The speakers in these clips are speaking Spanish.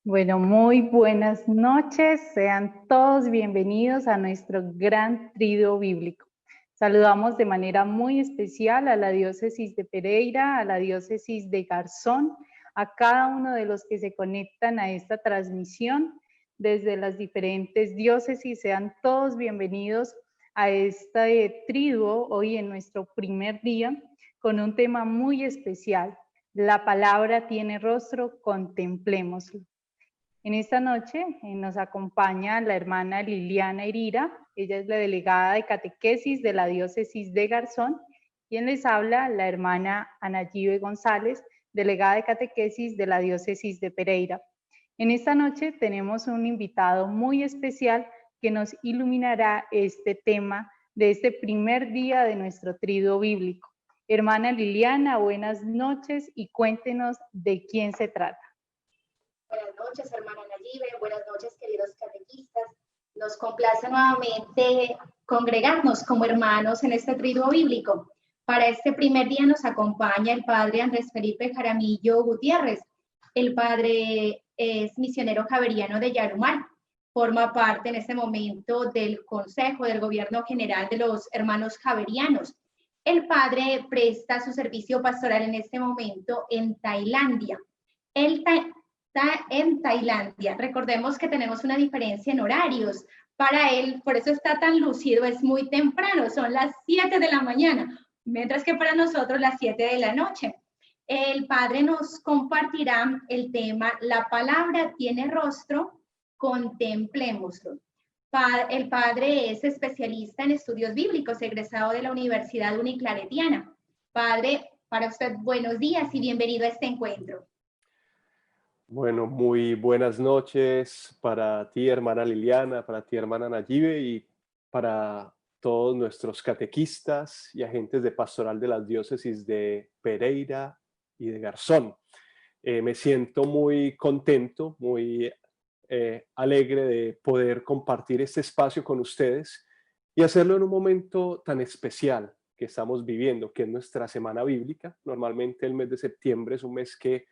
Bueno, muy buenas noches. Sean todos bienvenidos a nuestro gran triduo bíblico. Saludamos de manera muy especial a la diócesis de Pereira, a la diócesis de Garzón, a cada uno de los que se conectan a esta transmisión desde las diferentes diócesis. Sean todos bienvenidos a este triduo hoy en nuestro primer día con un tema muy especial. La palabra tiene rostro, contemplémoslo. En esta noche nos acompaña la hermana Liliana Herrera. Ella es la delegada de catequesis de la diócesis de Garzón. Quien les habla, la hermana Anayibe González, delegada de catequesis de la diócesis de Pereira. En esta noche tenemos un invitado muy especial que nos iluminará este tema de este primer día de nuestro triduo bíblico. Hermana Liliana, buenas noches y cuéntenos de quién se trata. Buenas noches, hermana Nayibe. Buenas noches, queridos catequistas. Nos complace nuevamente congregarnos como hermanos en este triduo bíblico. Para este primer día nos acompaña el padre Andrés Felipe Jaramillo Gutiérrez. El padre es misionero javeriano de Yarumal. Forma parte en este momento del Consejo del Gobierno General de los Hermanos Javerianos. El padre presta su servicio pastoral en este momento en Tailandia. Él está en Tailandia. Recordemos que tenemos una diferencia en horarios. Para él, por eso está tan lúcido, es muy temprano, son las 7 de la mañana, mientras que para nosotros las 7 de la noche. El padre nos compartirá el tema La palabra tiene rostro, contemplémoslo. El padre es especialista en estudios bíblicos, egresado de la Universidad Uniclaretiana. Padre, para usted, buenos días y bienvenido a este encuentro. Bueno, muy buenas noches para ti, hermana Liliana, para ti, hermana Nayibe, y para todos nuestros catequistas y agentes de pastoral de las diócesis de Pereira y de Garzón. Me siento muy contento, muy alegre de poder compartir este espacio con ustedes y hacerlo en un momento tan especial que estamos viviendo, que es nuestra Semana Bíblica. Normalmente el mes de septiembre es un mes que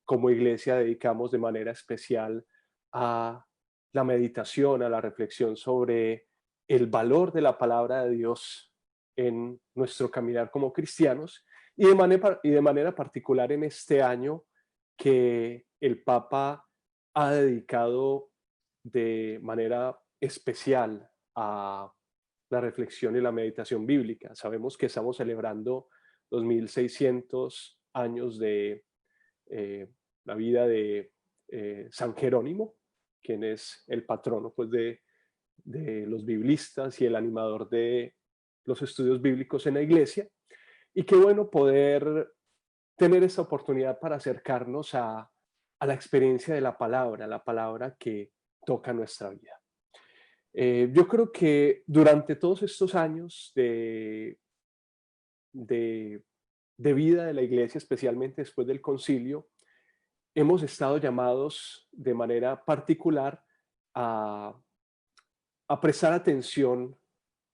como iglesia dedicamos de manera especial a la meditación, a la reflexión sobre el valor de la palabra de Dios en nuestro caminar como cristianos y de manera particular en este año que el Papa ha dedicado de manera especial a la reflexión y la meditación bíblica. Sabemos que estamos celebrando 2600 años de la vida de San Jerónimo, quien es el patrono pues, de los biblistas y el animador de los estudios bíblicos en la iglesia. Y qué bueno poder tener esta oportunidad para acercarnos a la experiencia de la palabra que toca nuestra vida. Yo creo que durante todos estos años de vida de la iglesia, especialmente después del concilio, hemos estado llamados de manera particular a, a prestar atención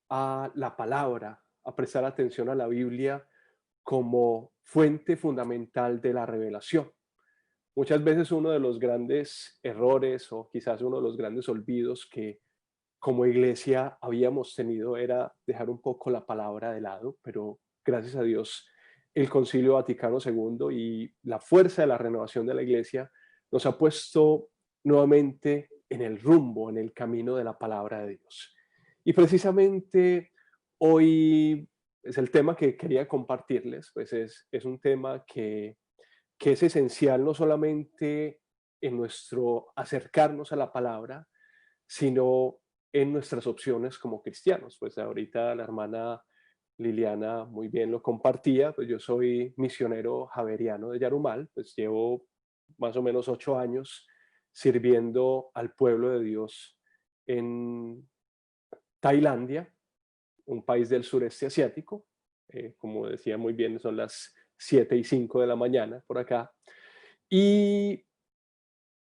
a la palabra, a prestar atención a la Biblia como fuente fundamental de la revelación. Muchas veces uno de los grandes errores o quizás uno de los grandes olvidos que como iglesia habíamos tenido era dejar un poco la palabra de lado, pero gracias a Dios el Concilio Vaticano II y la fuerza de la renovación de la iglesia nos ha puesto nuevamente en el rumbo, en el camino de la palabra de Dios. Y precisamente hoy es el tema que quería compartirles, pues es un tema que es esencial no solamente en nuestro acercarnos a la palabra, sino en nuestras opciones como cristianos. Pues ahorita la hermana Liliana muy bien lo compartía, pues yo soy misionero javeriano de Yarumal, pues llevo más o menos 8 años sirviendo al pueblo de Dios en Tailandia, un país del sureste asiático. Como decía muy bien, son las 7:05 de la mañana por acá. Y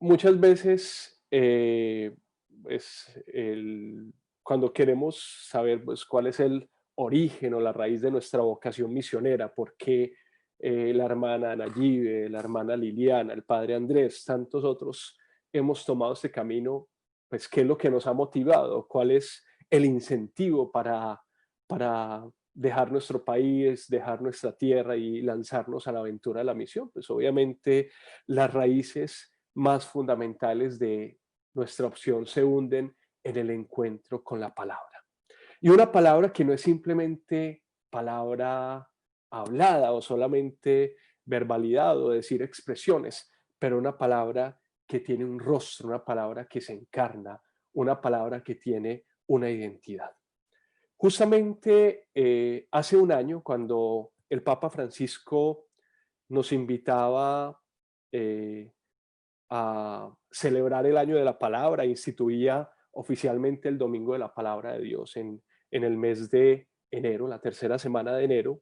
muchas veces, cuando queremos saber pues, cuál es el origen o la raíz de nuestra vocación misionera, por qué la hermana Nayibe, la hermana Liliana, el padre Andrés, tantos otros hemos tomado este camino, pues qué es lo que nos ha motivado, cuál es el incentivo para dejar nuestro país, dejar nuestra tierra y lanzarnos a la aventura de la misión. Pues obviamente las raíces más fundamentales de nuestra opción se hunden en el encuentro con la palabra. Y una palabra que no es simplemente palabra hablada o solamente verbalidad o decir expresiones, pero una palabra que tiene un rostro, una palabra que se encarna, una palabra que tiene una identidad. Justamente hace un año, cuando el Papa Francisco nos invitaba a celebrar el año de la palabra, instituía oficialmente el Domingo de la Palabra de Dios en el mes de enero, la tercera semana de enero,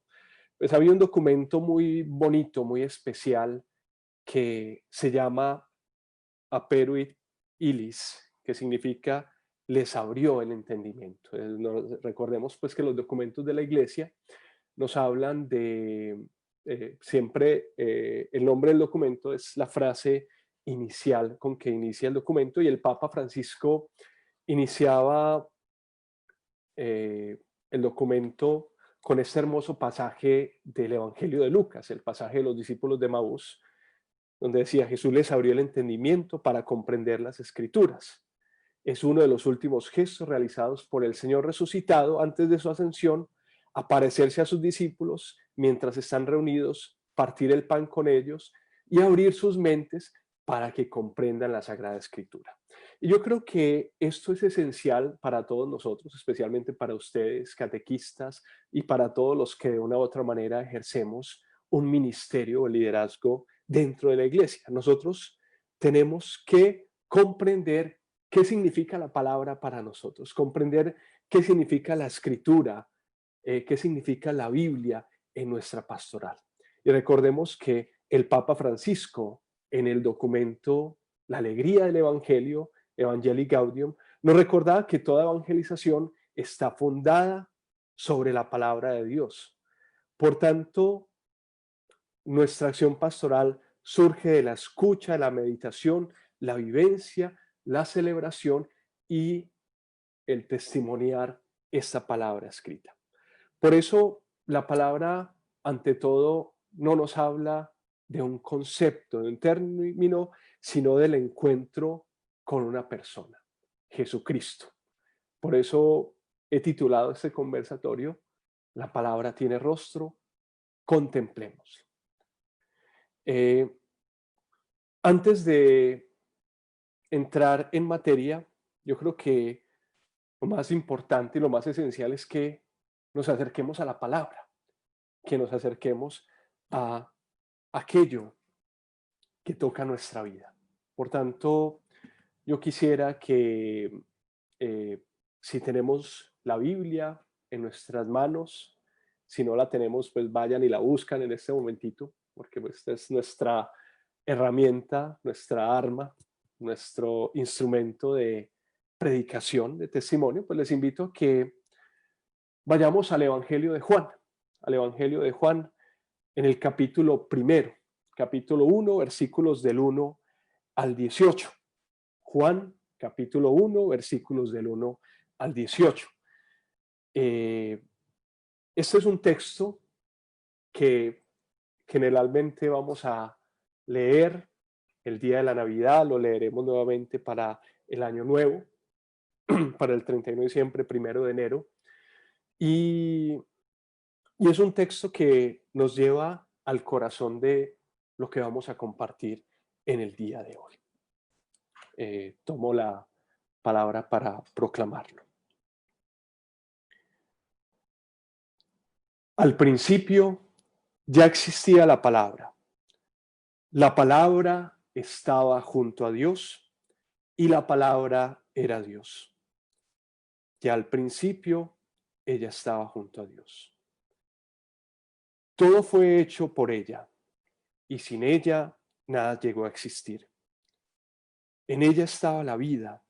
pues había un documento muy bonito, muy especial, que se llama Aperuit Ilis, que significa les abrió el entendimiento. Recordemos pues que los documentos de la iglesia nos hablan de, siempre el nombre del documento es la frase inicial con que inicia el documento, y el Papa Francisco iniciaba el documento con este hermoso pasaje del Evangelio de Lucas, el pasaje de los discípulos de Maús, donde decía: Jesús les abrió el entendimiento para comprender las Escrituras. Es uno de los últimos gestos realizados por el Señor resucitado antes de su ascensión: aparecerse a sus discípulos mientras están reunidos, partir el pan con ellos y abrir sus mentes para que comprendan la Sagrada Escritura. Y yo creo que esto es esencial para todos nosotros, especialmente para ustedes, catequistas, y para todos los que de una u otra manera ejercemos un ministerio o liderazgo dentro de la iglesia. Nosotros tenemos que comprender qué significa la palabra para nosotros, comprender qué significa la escritura, qué significa la Biblia en nuestra pastoral. Y recordemos que el Papa Francisco, en el documento La Alegría del Evangelio, Evangelii Gaudium, nos recordaba que toda evangelización está fundada sobre la palabra de Dios. Por tanto, nuestra acción pastoral surge de la escucha, de la meditación, la vivencia, la celebración y el testimoniar esta palabra escrita. Por eso la palabra, ante todo, no nos habla de un concepto, de un término, sino del encuentro con una persona, Jesucristo. Por eso he titulado este conversatorio: La palabra tiene rostro, contemplemos. Antes de entrar en materia, yo creo que lo más importante y lo más esencial es que nos acerquemos a la palabra, que nos acerquemos a aquello que toca nuestra vida. Por tanto, yo quisiera que si tenemos la Biblia en nuestras manos, si no la tenemos, pues vayan y la buscan en este momentito, porque pues esta es nuestra herramienta, nuestra arma, nuestro instrumento de predicación, de testimonio. Pues les invito a que vayamos al Evangelio de Juan, en el capítulo 1, versículos del 1 al 18. Juan, capítulo 1, versículos del 1 al 18. Este es un texto que generalmente vamos a leer el día de la Navidad, lo leeremos nuevamente para el Año Nuevo, para el 31 de diciembre, 1 de enero. Y es un texto que nos lleva al corazón de lo que vamos a compartir en el día de hoy. Tomo la palabra para proclamarlo. Al principio ya existía la palabra. La palabra estaba junto a Dios y la palabra era Dios. Ya al principio ella estaba junto a Dios. Todo fue hecho por ella y sin ella nada llegó a existir. En ella estaba la vida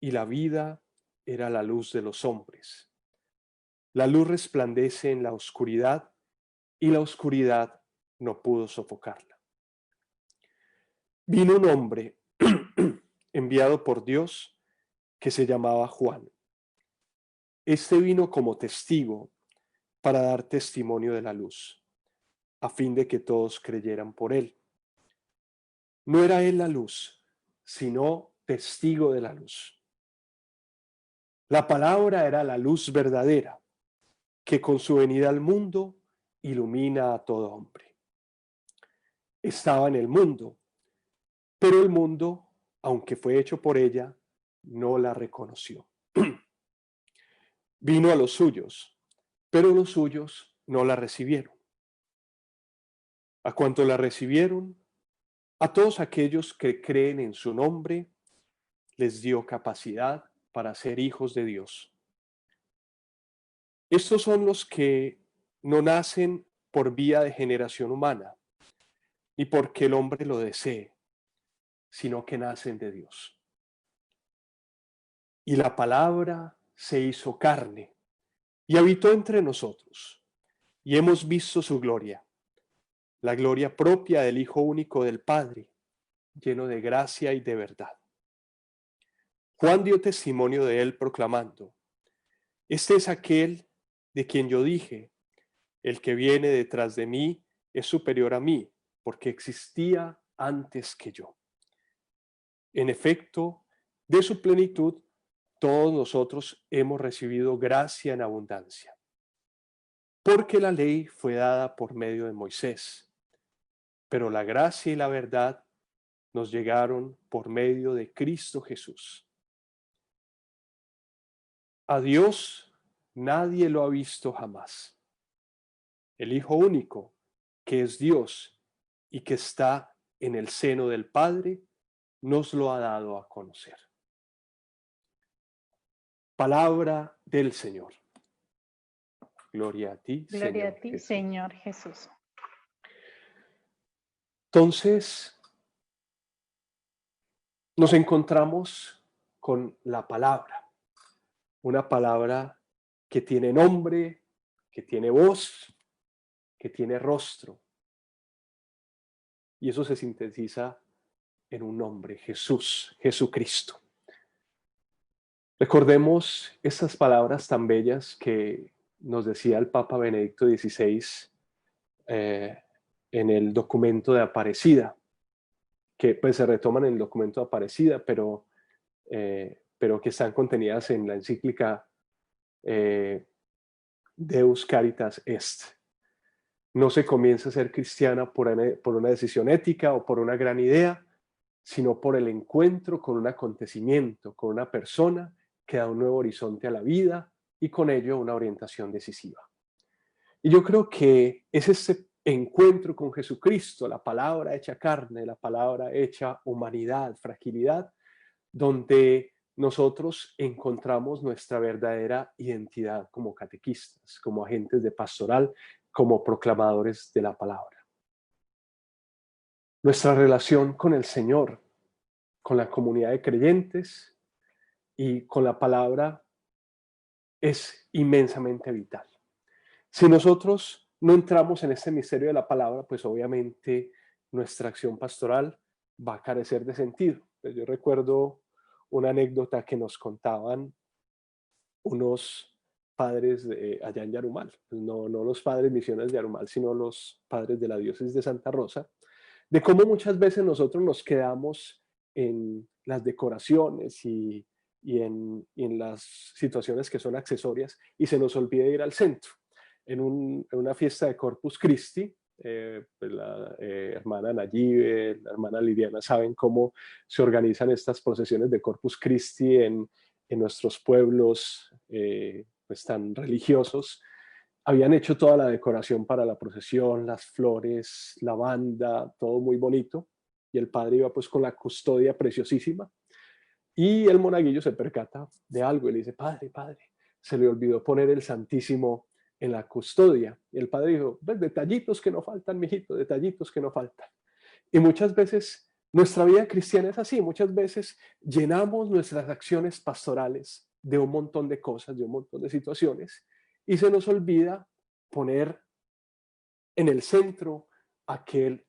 y la vida era la luz de los hombres. La luz resplandece en la oscuridad y la oscuridad no pudo sofocarla. Vino un hombre enviado por Dios, que se llamaba Juan. Este vino como testigo para dar testimonio de la luz, a fin de que todos creyeran por él. No era él la luz, sino testigo de la luz. La palabra era la luz verdadera, que con su venida al mundo ilumina a todo hombre. Estaba en el mundo, pero el mundo, aunque fue hecho por ella, no la reconoció. Vino a los suyos, pero los suyos no la recibieron. A cuanto la recibieron, a todos aquellos que creen en su nombre, les dio capacidad para ser hijos de Dios. Estos son los que no nacen por vía de generación humana, ni porque el hombre lo desee, sino que nacen de Dios. Y la palabra se hizo carne y habitó entre nosotros, y hemos visto su gloria, la gloria propia del Hijo único del Padre, lleno de gracia y de verdad. Juan dio testimonio de él proclamando: este es aquel de quien yo dije, el que viene detrás de mí es superior a mí, porque existía antes que yo. En efecto, de su plenitud, todos nosotros hemos recibido gracia en abundancia. Porque la ley fue dada por medio de Moisés, pero la gracia y la verdad nos llegaron por medio de Cristo Jesús. A Dios nadie lo ha visto jamás. El Hijo único, que es Dios y que está en el seno del Padre, nos lo ha dado a conocer. Palabra del Señor. Gloria a ti, Señor. Gloria a ti, Jesús. Señor Jesús. Entonces, nos encontramos con la palabra, una palabra que tiene nombre, que tiene voz, que tiene rostro. Y eso se sintetiza en un nombre: Jesús, Jesucristo. Recordemos estas palabras tan bellas que nos decía el Papa Benedicto XVI en el documento de Aparecida, que pues se retoman en el documento de Aparecida, pero que están contenidas en la encíclica Deus Caritas Est. No se comienza a ser cristiana por una decisión ética o por una gran idea, sino por el encuentro con un acontecimiento, con una persona que da un nuevo horizonte a la vida y con ello una orientación decisiva. Y yo creo que es este encuentro con Jesucristo, la palabra hecha carne, la palabra hecha humanidad, fragilidad, donde nosotros encontramos nuestra verdadera identidad como catequistas, como agentes de pastoral, como proclamadores de la palabra. Nuestra relación con el Señor, con la comunidad de creyentes y con la palabra es inmensamente vital. Si nosotros no entramos en este misterio de la palabra, pues obviamente nuestra acción pastoral va a carecer de sentido. Pues yo recuerdo una anécdota que nos contaban unos padres allá en Yarumal, no los padres misiones de Yarumal, sino los padres de la diócesis de Santa Rosa, de cómo muchas veces nosotros nos quedamos en las decoraciones y en las situaciones que son accesorias y se nos olvida ir al centro. En una fiesta de Corpus Christi, pues la hermana Nayibe, la hermana Liliana saben cómo se organizan estas procesiones de Corpus Christi en nuestros pueblos pues tan religiosos. Habían hecho toda la decoración para la procesión, las flores, la banda, todo muy bonito. Y el padre iba pues con la custodia preciosísima. Y el monaguillo se percata de algo y le dice: padre, se le olvidó poner el Santísimo en la custodia. Y el padre dijo: pues detallitos que no faltan, mijito, detallitos que no faltan. Y muchas veces nuestra vida cristiana es así. Muchas veces llenamos nuestras acciones pastorales de un montón de cosas, de un montón de situaciones, y se nos olvida poner en el centro quien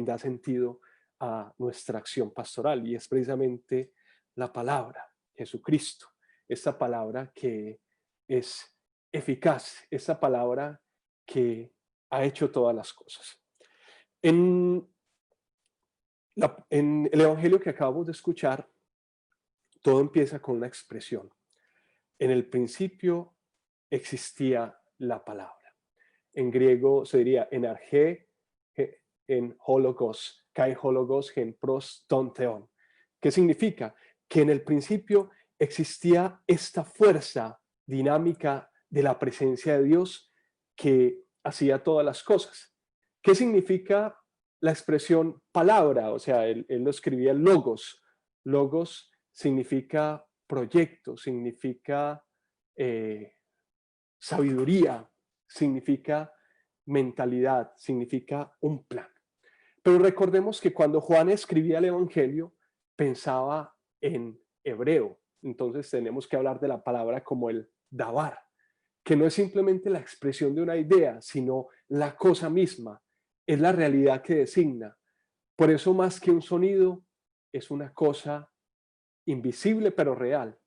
da sentido a nuestra acción pastoral, y es precisamente la palabra, Jesucristo, esta palabra que es eficaz, esta palabra que ha hecho todas las cosas. En en el Evangelio que acabamos de escuchar, todo empieza con una expresión. En el principio existía la palabra. En griego se diría en arge, en hologos, kai hologos, en pros ton theon. ¿Qué significa? Que en el principio existía esta fuerza dinámica de la presencia de Dios que hacía todas las cosas. ¿Qué significa la expresión palabra? O sea, él lo escribía en logos. Logos significa proyecto, significa sabiduría, significa mentalidad, significa un plan. Pero recordemos que cuando Juan escribía el Evangelio, pensaba en hebreo. Entonces tenemos que hablar de la palabra como el dabar, que no es simplemente la expresión de una idea, sino la cosa misma, es la realidad que designa. Por eso, más que un sonido, es una cosa invisible pero real.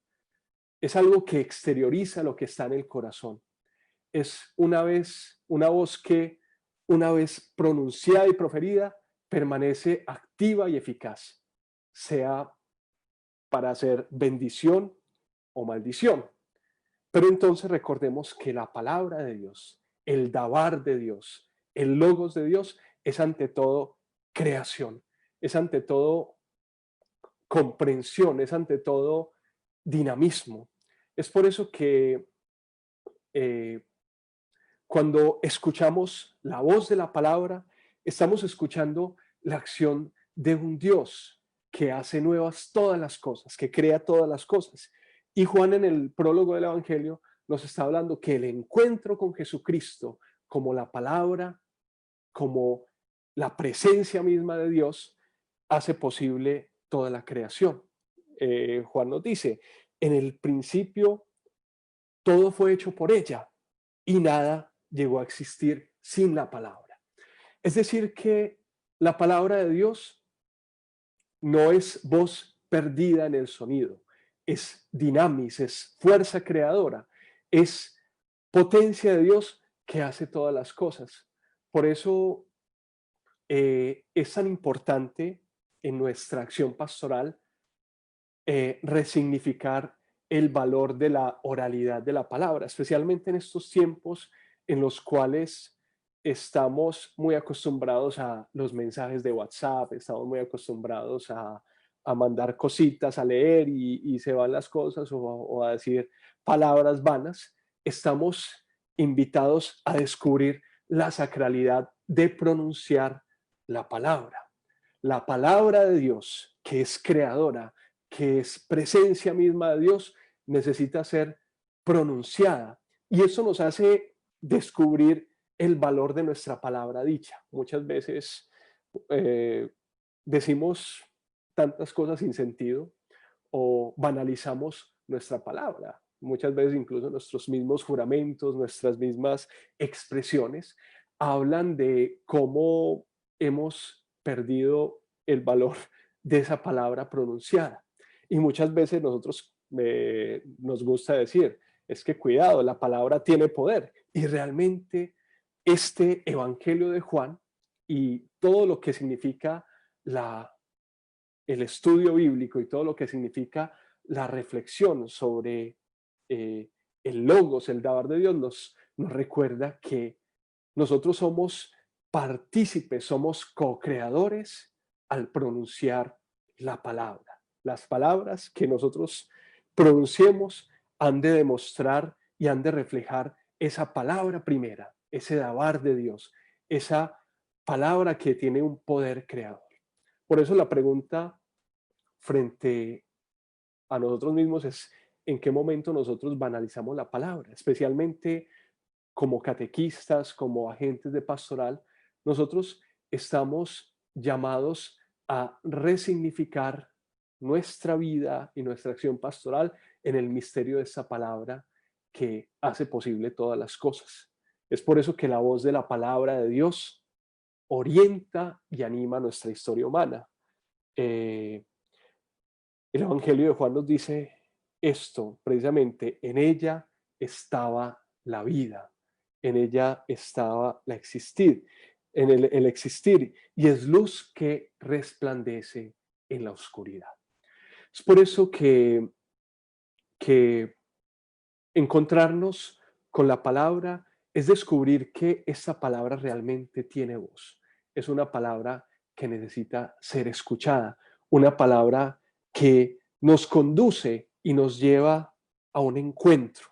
Es algo que exterioriza lo que está en el corazón. Es una voz que, una vez pronunciada y proferida, permanece activa y eficaz, sea para hacer bendición o maldición. Pero entonces recordemos que la palabra de Dios, el dabar de Dios, el logos de Dios, es ante todo creación, es ante todo comprensión, es ante todo dinamismo. Es por eso que eh, cuando escuchamos la voz de la palabra, estamos escuchando la acción de un Dios que hace nuevas todas las cosas, que crea todas las cosas. Y Juan, en el prólogo del Evangelio, nos está hablando que el encuentro con Jesucristo, como la palabra, como la presencia misma de Dios, hace posible toda la creación. Juan nos dice, en el principio todo fue hecho por ella y nada llegó a existir sin la palabra. Es decir, que la palabra de Dios no es voz perdida en el sonido, es dinamis, es fuerza creadora, es potencia de Dios que hace todas las cosas. Por eso es tan importante en nuestra acción pastoral resignificar el valor de la oralidad de la palabra, especialmente en estos tiempos en los cuales estamos muy acostumbrados a los mensajes de WhatsApp, estamos muy acostumbrados a mandar cositas, a leer y se van las cosas o a decir palabras vanas. Estamos invitados a descubrir la sacralidad de pronunciar la palabra de Dios, que es creadora, que es presencia misma de Dios, necesita ser pronunciada. Y eso nos hace descubrir el valor de nuestra palabra dicha. Muchas veces decimos tantas cosas sin sentido o banalizamos nuestra palabra. Muchas veces incluso nuestros mismos juramentos, nuestras mismas expresiones hablan de cómo hemos perdido el valor de esa palabra pronunciada. Y muchas veces nosotros nos gusta decir, es que cuidado, la palabra tiene poder. Y realmente este Evangelio de Juan y todo lo que significa el estudio bíblico y todo lo que significa la reflexión sobre el logos, el dabar de Dios, nos recuerda que nosotros somos partícipes, somos co-creadores al pronunciar la palabra. Las palabras que nosotros pronunciemos han de demostrar y han de reflejar esa palabra primera, ese dabar de Dios, esa palabra que tiene un poder creador. Por eso la pregunta frente a nosotros mismos es en qué momento nosotros banalizamos la palabra, especialmente como catequistas, como agentes de pastoral. Nosotros estamos llamados a resignificar nuestra vida y nuestra acción pastoral en el misterio de esta palabra que hace posible todas las cosas. Es por eso que la voz de la palabra de Dios orienta y anima nuestra historia humana. el Evangelio de Juan nos dice esto, precisamente, en ella estaba la vida, en ella estaba el existir, y es luz que resplandece en la oscuridad. Es por eso que encontrarnos con la palabra es descubrir que esa palabra realmente tiene voz. Es una palabra que necesita ser escuchada, una palabra que nos conduce y nos lleva a un encuentro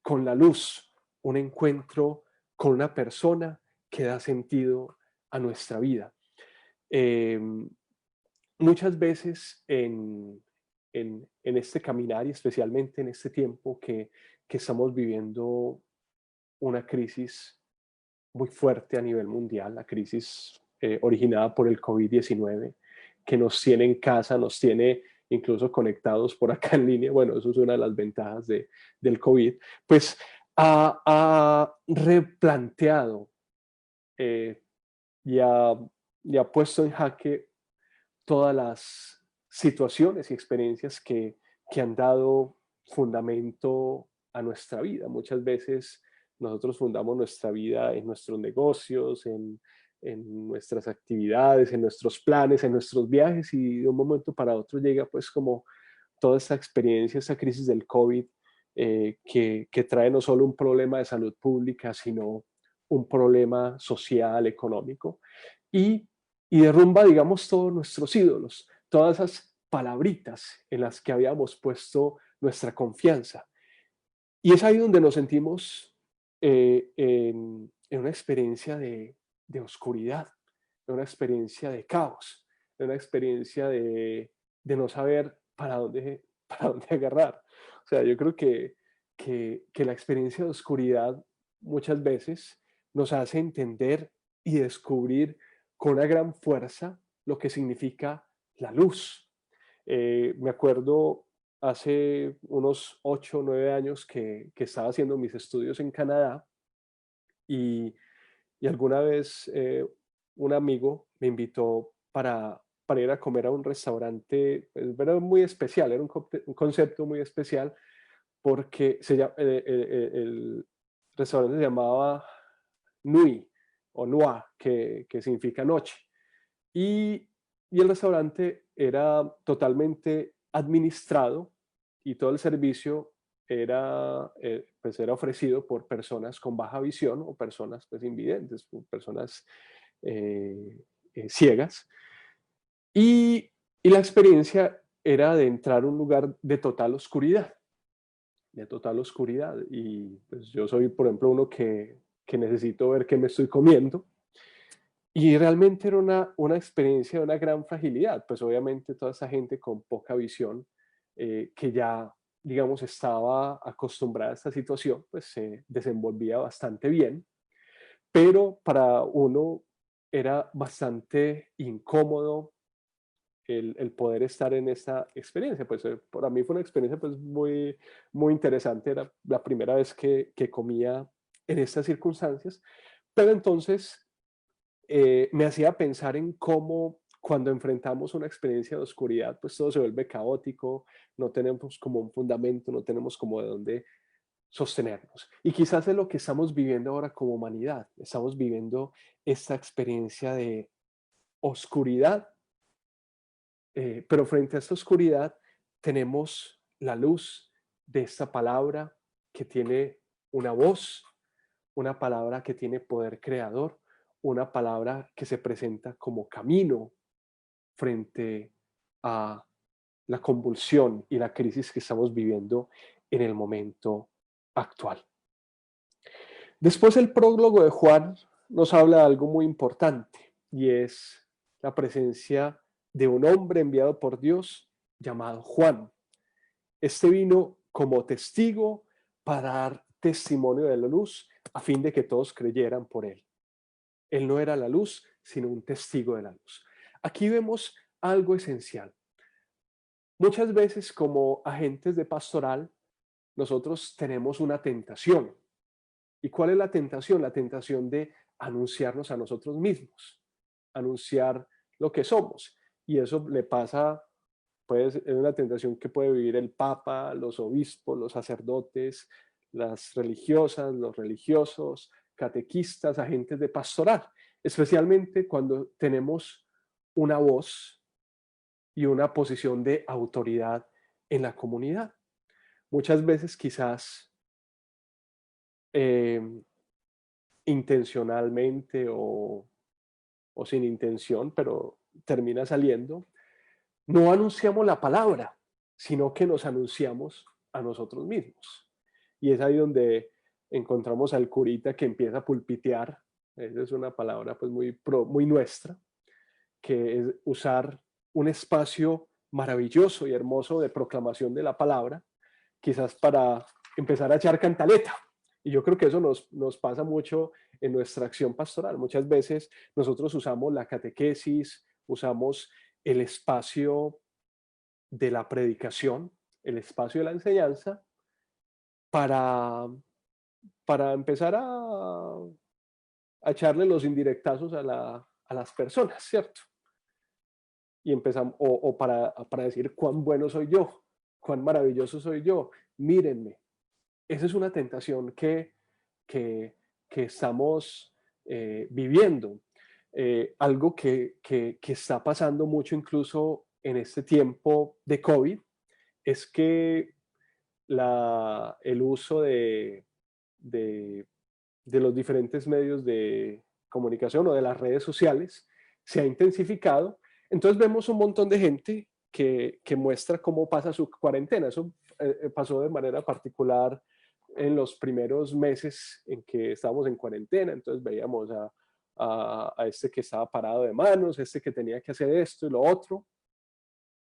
con la luz, un encuentro con una persona que da sentido a nuestra vida. Eh, Muchas veces en este caminar y especialmente en este tiempo que estamos viviendo una crisis muy fuerte a nivel mundial, la crisis originada por el COVID-19, que nos tiene en casa, nos tiene incluso conectados por acá en línea. Bueno, eso es una de las ventajas del COVID. Pues ha replanteado eh, y, y ha puesto en jaque todas las situaciones y experiencias que han dado fundamento a nuestra vida. Muchas veces nosotros fundamos nuestra vida en nuestros negocios, en nuestras actividades, en nuestros planes, en nuestros viajes, y de un momento para otro llega pues como toda esta experiencia, esta crisis del COVID, que trae no solo un problema de salud pública, sino un problema social, económico, y, y derrumba, digamos, todos nuestros ídolos, todas esas palabritas en las que habíamos puesto nuestra confianza. Y es ahí donde nos sentimos en una experiencia de oscuridad, en una experiencia de caos, en una experiencia de no saber para dónde agarrar. O sea, yo creo que la experiencia de oscuridad muchas veces nos hace entender y descubrir con una gran fuerza lo que significa la luz. Me acuerdo hace unos 8 o 9 años que estaba haciendo mis estudios en Canadá, y, y alguna vez un amigo me invitó para ir a comer a un restaurante, pues, era muy especial, era un concepto muy especial, porque el restaurante se llamaba Nui o Noa, que significa noche. Y, y el restaurante era totalmente administrado y todo el servicio pues era ofrecido por personas con baja visión o personas pues invidentes, personas ciegas. Y la experiencia era de entrar a un lugar de total oscuridad, de total oscuridad. Y pues yo soy, por ejemplo, uno que necesito ver qué me estoy comiendo. Y realmente era una experiencia de una gran fragilidad, pues obviamente toda esa gente con poca visión, que ya, digamos, estaba acostumbrada a esta situación, pues se desenvolvía bastante bien, pero para uno era bastante incómodo el poder estar en esta experiencia. Pues para mí fue una experiencia pues muy, muy interesante, era la primera vez que comía en estas circunstancias, pero entonces me hacía pensar en cómo cuando enfrentamos una experiencia de oscuridad, pues todo se vuelve caótico, no tenemos como un fundamento, no tenemos como de dónde sostenernos. Y quizás es lo que estamos viviendo ahora como humanidad. Estamos viviendo esta experiencia de oscuridad, pero frente a esta oscuridad tenemos la luz de esta palabra que tiene una voz, una palabra que tiene poder creador, una palabra que se presenta como camino frente a la convulsión y la crisis que estamos viviendo en el momento actual. Después el prólogo de Juan nos habla de algo muy importante, y es la presencia de un hombre enviado por Dios llamado Juan. Este vino como testigo para dar testimonio de la luz a fin de que todos creyeran por él. Él no era la luz, sino un testigo de la luz. Aquí vemos algo esencial. Muchas veces como agentes de pastoral, nosotros tenemos una tentación. ¿Y cuál es la tentación? La tentación de anunciarnos a nosotros mismos, anunciar lo que somos. Y eso le pasa, pues, es una tentación que puede vivir el Papa, los obispos, los sacerdotes, las religiosas, los religiosos, catequistas, agentes de pastoral, especialmente cuando tenemos una voz y una posición de autoridad en la comunidad. Muchas veces quizás eh, intencionalmente o sin intención, pero termina saliendo, no anunciamos la palabra, sino que nos anunciamos a nosotros mismos. Y es ahí donde encontramos al curita que empieza a pulpitear. Esa es una palabra pues muy nuestra, que es usar un espacio maravilloso y hermoso de proclamación de la palabra, quizás para empezar a echar cantaleta. Y yo creo que eso nos pasa mucho en nuestra acción pastoral. Muchas veces nosotros usamos la catequesis, usamos el espacio de la predicación, el espacio de la enseñanza, para, para empezar a echarle los indirectazos a las personas, ¿cierto? Y empezamos, o para decir cuán bueno soy yo, cuán maravilloso soy yo, mírenme. Esa es una tentación que estamos viviendo. Algo que está pasando mucho incluso en este tiempo de COVID es que el uso de los diferentes medios de comunicación o de las redes sociales se ha intensificado. Entonces vemos un montón de gente que muestra cómo pasa su cuarentena. Eso pasó de manera particular en los primeros meses en que estábamos en cuarentena. Entonces veíamos a este que estaba parado de manos, este que tenía que hacer esto y lo otro.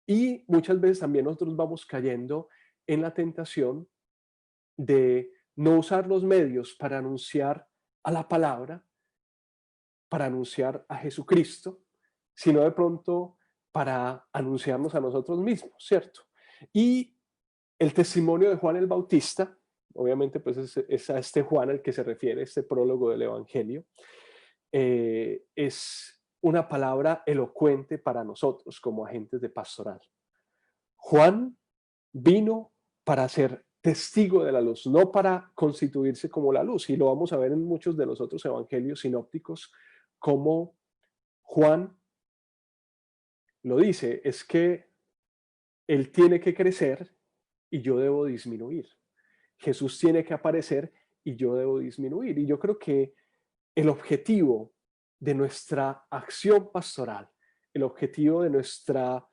Y muchas veces también nosotros vamos cayendo en la tentación de no usar los medios para anunciar a la palabra, para anunciar a Jesucristo, sino de pronto para anunciarnos a nosotros mismos, ¿cierto? Y el testimonio de Juan el Bautista, obviamente pues es a este Juan al que se refiere este prólogo del Evangelio, es una palabra elocuente para nosotros como agentes de pastoral. Juan vino para ser testigo de la luz, no para constituirse como la luz. Y lo vamos a ver en muchos de los otros evangelios sinópticos, como Juan lo dice, es que él tiene que crecer y yo debo disminuir. Jesús tiene que aparecer y yo debo disminuir. Y yo creo que el objetivo de nuestra acción pastoral, el objetivo de nuestro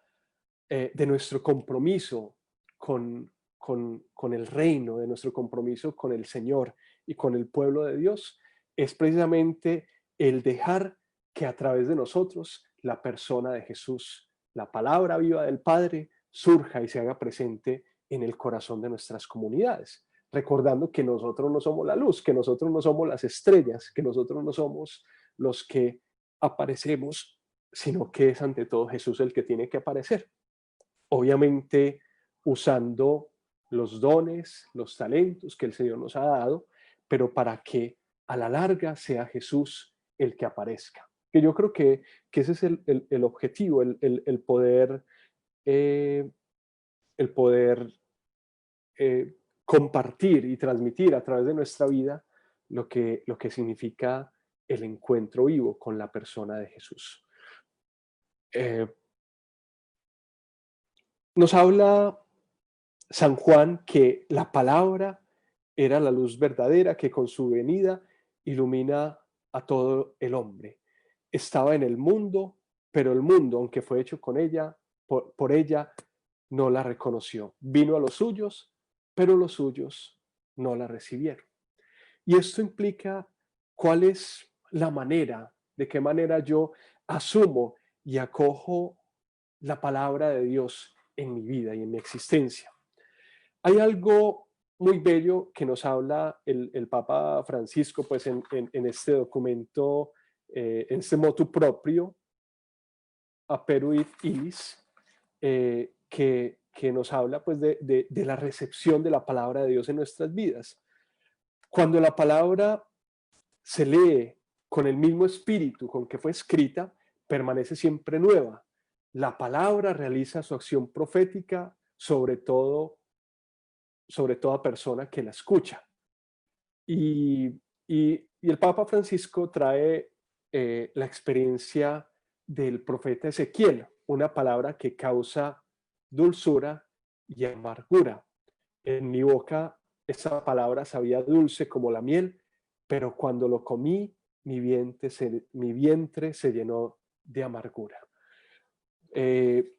compromiso con el reino, de nuestro compromiso con el Señor y con el pueblo de Dios, es precisamente el dejar que a través de nosotros la persona de Jesús, la palabra viva del Padre, surja y se haga presente en el corazón de nuestras comunidades, recordando que nosotros no somos la luz, que nosotros no somos las estrellas, que nosotros no somos los que aparecemos, sino que es ante todo Jesús el que tiene que aparecer. Obviamente usando los dones, los talentos que el Señor nos ha dado, pero para que a la larga sea Jesús el que aparezca. Que yo creo que ese es el objetivo, el poder compartir y transmitir a través de nuestra vida lo que significa el encuentro vivo con la persona de Jesús. Nos habla San Juan que la palabra era la luz verdadera que con su venida ilumina a todo el hombre. Estaba en el mundo, pero el mundo, aunque fue hecho con ella, por ella, no la reconoció. Vino a los suyos, pero los suyos no la recibieron. Y esto implica cuál es la manera, de qué manera yo asumo y acojo la palabra de Dios en mi vida y en mi existencia. Hay algo muy bello que nos habla el Papa Francisco pues en este documento, en este motu proprio, Aperuit Illis, que nos habla pues de la recepción de la palabra de Dios en nuestras vidas. Cuando la palabra se lee con el mismo espíritu con que fue escrita, permanece siempre nueva. La palabra realiza su acción profética sobre toda persona que la escucha. Y, y el Papa Francisco trae la experiencia del profeta Ezequiel, una palabra que causa dulzura y amargura. En mi boca esa palabra sabía dulce como la miel, pero cuando lo comí, mi vientre se llenó de amargura. Eh,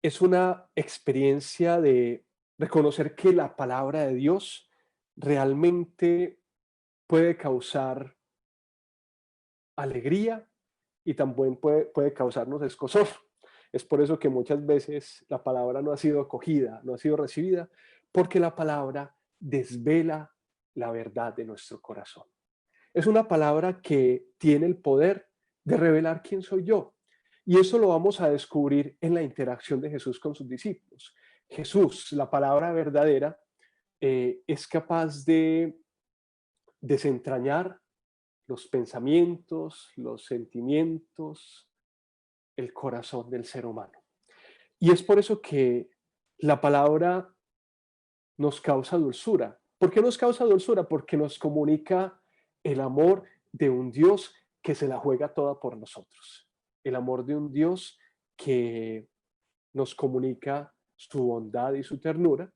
es una experiencia de reconocer que la palabra de Dios realmente puede causar alegría y también puede causarnos escozor. Es por eso que muchas veces la palabra no ha sido acogida, no ha sido recibida, porque la palabra desvela la verdad de nuestro corazón. Es una palabra que tiene el poder de revelar quién soy yo. Y eso lo vamos a descubrir en la interacción de Jesús con sus discípulos. Jesús, la palabra verdadera, es capaz de desentrañar los pensamientos, los sentimientos, el corazón del ser humano. Y es por eso que la palabra nos causa dulzura. ¿Por qué nos causa dulzura? Porque nos comunica el amor de un Dios que se la juega toda por nosotros. El amor de un Dios que nos comunica su bondad y su ternura.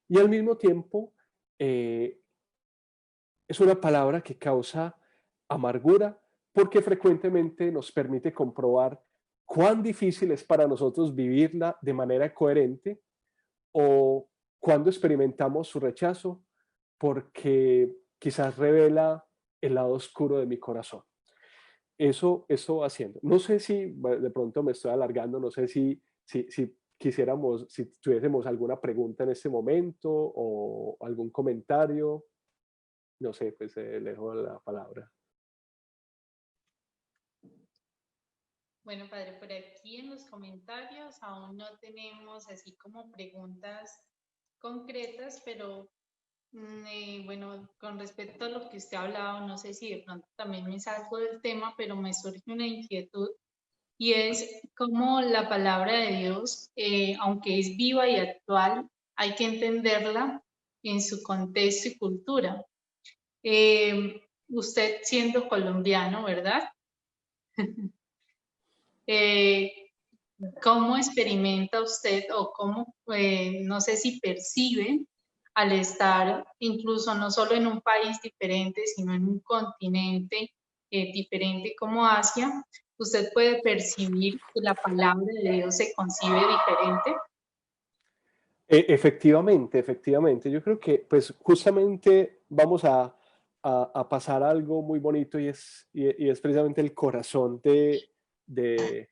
Y al mismo tiempo es una palabra que causa amargura porque frecuentemente nos permite comprobar cuán difícil es para nosotros vivirla de manera coherente o cuando experimentamos su rechazo porque quizás revela el lado oscuro de mi corazón. Eso haciendo. No sé si de pronto me estoy alargando, no sé si quisiéramos, si tuviésemos alguna pregunta en este momento o algún comentario. No sé, pues le dejo la palabra. Bueno, padre, por aquí en los comentarios aún no tenemos así como preguntas concretas, pero bueno, con respecto a lo que usted ha hablado, no sé si de pronto también me salgo del tema, pero me surge una inquietud y es cómo la palabra de Dios, aunque es viva y actual, hay que entenderla en su contexto y cultura. Usted siendo colombiano, ¿verdad? Eh, ¿Cómo experimenta usted o cómo, no sé si percibe al estar incluso no solo en un país diferente, sino en un continente diferente como Asia, usted puede percibir que la palabra de Dios se concibe diferente? Efectivamente. Yo creo que pues justamente vamos a pasar algo muy bonito y es precisamente el corazón de, de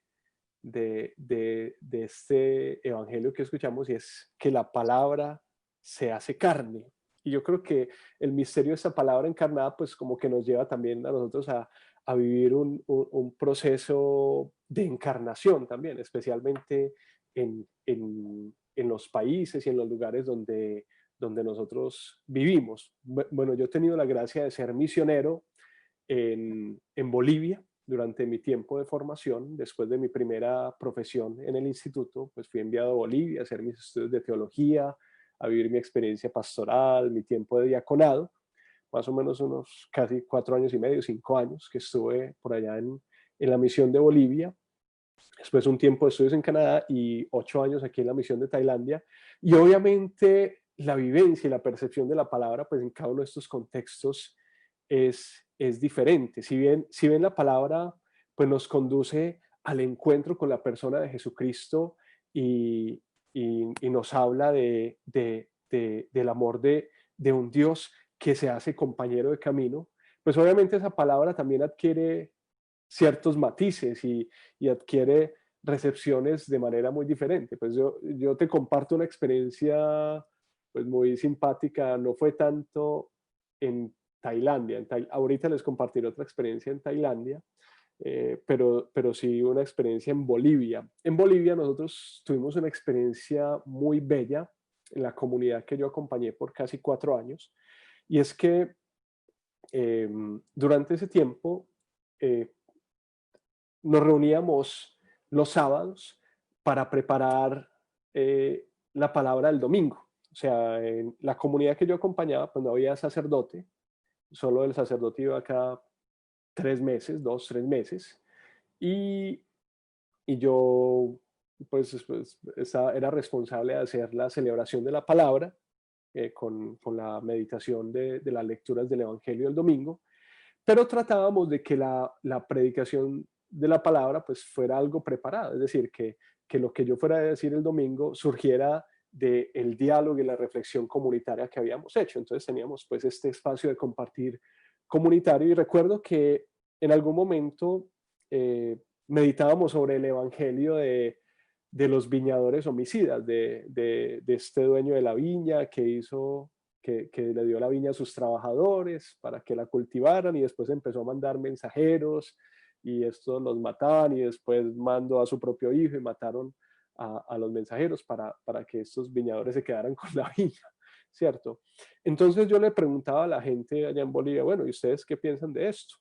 este evangelio que escuchamos, y es que la palabra se hace carne. Y yo creo que el misterio de esta palabra encarnada pues como que nos lleva también a nosotros a vivir un proceso de encarnación también, especialmente en los países y en los lugares donde nosotros vivimos. Bueno, yo he tenido la gracia de ser misionero en Bolivia durante mi tiempo de formación. Después de mi primera profesión en el instituto, pues fui enviado a Bolivia a hacer mis estudios de teología, a vivir mi experiencia pastoral, mi tiempo de diaconado, más o menos unos casi 4 años y medio, 5 años que estuve por allá en la misión de Bolivia. Después un tiempo de estudios en Canadá y 8 años aquí en la misión de Tailandia. Y obviamente la vivencia y la percepción de la palabra, pues en cada uno de estos contextos es diferente. Si bien la palabra pues nos conduce al encuentro con la persona de Jesucristo y nos habla del amor de un Dios que se hace compañero de camino, pues obviamente esa palabra también adquiere ciertos matices y adquiere recepciones de manera muy diferente. Pues yo te comparto una experiencia pues muy simpática, no fue tanto en Tailandia, ahorita les compartiré otra experiencia en Tailandia, pero sí una experiencia en Bolivia. En Bolivia nosotros tuvimos una experiencia muy bella en la comunidad que yo acompañé por casi 4 años, y es que durante ese tiempo nos reuníamos los sábados para preparar la palabra del domingo. O sea, en la comunidad que yo acompañaba, pues no había sacerdote, solo el sacerdote iba cada 3 meses, 2, 3 meses, y, y yo pues era responsable de hacer la celebración de la palabra con la meditación de las lecturas del Evangelio del domingo, pero tratábamos de que la predicación de la palabra pues fuera algo preparado, es decir, que lo que yo fuera a decir el domingo surgiera del diálogo y la reflexión comunitaria que habíamos hecho. Entonces teníamos pues este espacio de compartir comunitario, y recuerdo que en algún momento meditábamos sobre el evangelio de los viñadores homicidas, de este dueño de la viña que le dio la viña a sus trabajadores para que la cultivaran, y después empezó a mandar mensajeros y estos los mataban, y después mandó a su propio hijo y mataron a los mensajeros para que estos viñadores se quedaran con la viña, ¿cierto? Entonces yo le preguntaba a la gente allá en Bolivia, bueno, ¿y ustedes qué piensan de esto?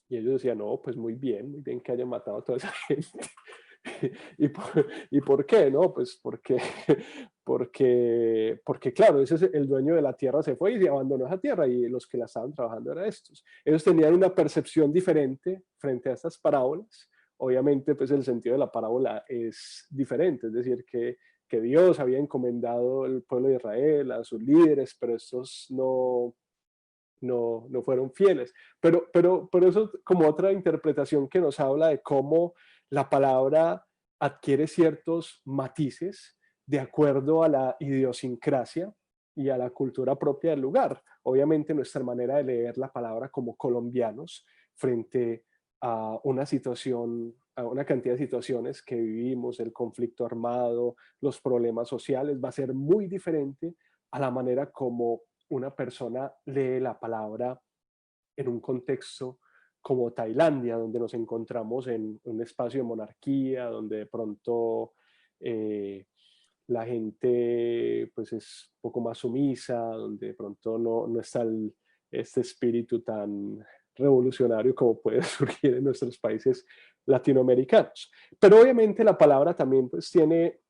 Y ellos decían, no, pues muy bien que hayan matado a toda esa gente. ¿Y por qué? No, pues porque claro, ese es el dueño de la tierra, se fue y se abandonó esa tierra, y los que la estaban trabajando eran estos. Ellos tenían una percepción diferente frente a estas parábolas. Obviamente, pues el sentido de la parábola es diferente, es decir, que Dios había encomendado el pueblo de Israel a sus líderes, pero estos no fueron fieles. Pero eso es como otra interpretación que nos habla de cómo la palabra adquiere ciertos matices de acuerdo a la idiosincrasia y a la cultura propia del lugar. Obviamente nuestra manera de leer la palabra como colombianos frente a una situación, a una cantidad de situaciones que vivimos, el conflicto armado, los problemas sociales, va a ser muy diferente a la manera como una persona lee la palabra en un contexto como Tailandia, donde nos encontramos en un espacio de monarquía, donde de pronto la gente pues es un poco más sumisa, donde de pronto no está este espíritu tan revolucionario como puede surgir en nuestros países latinoamericanos. Pero obviamente la palabra también pues tiene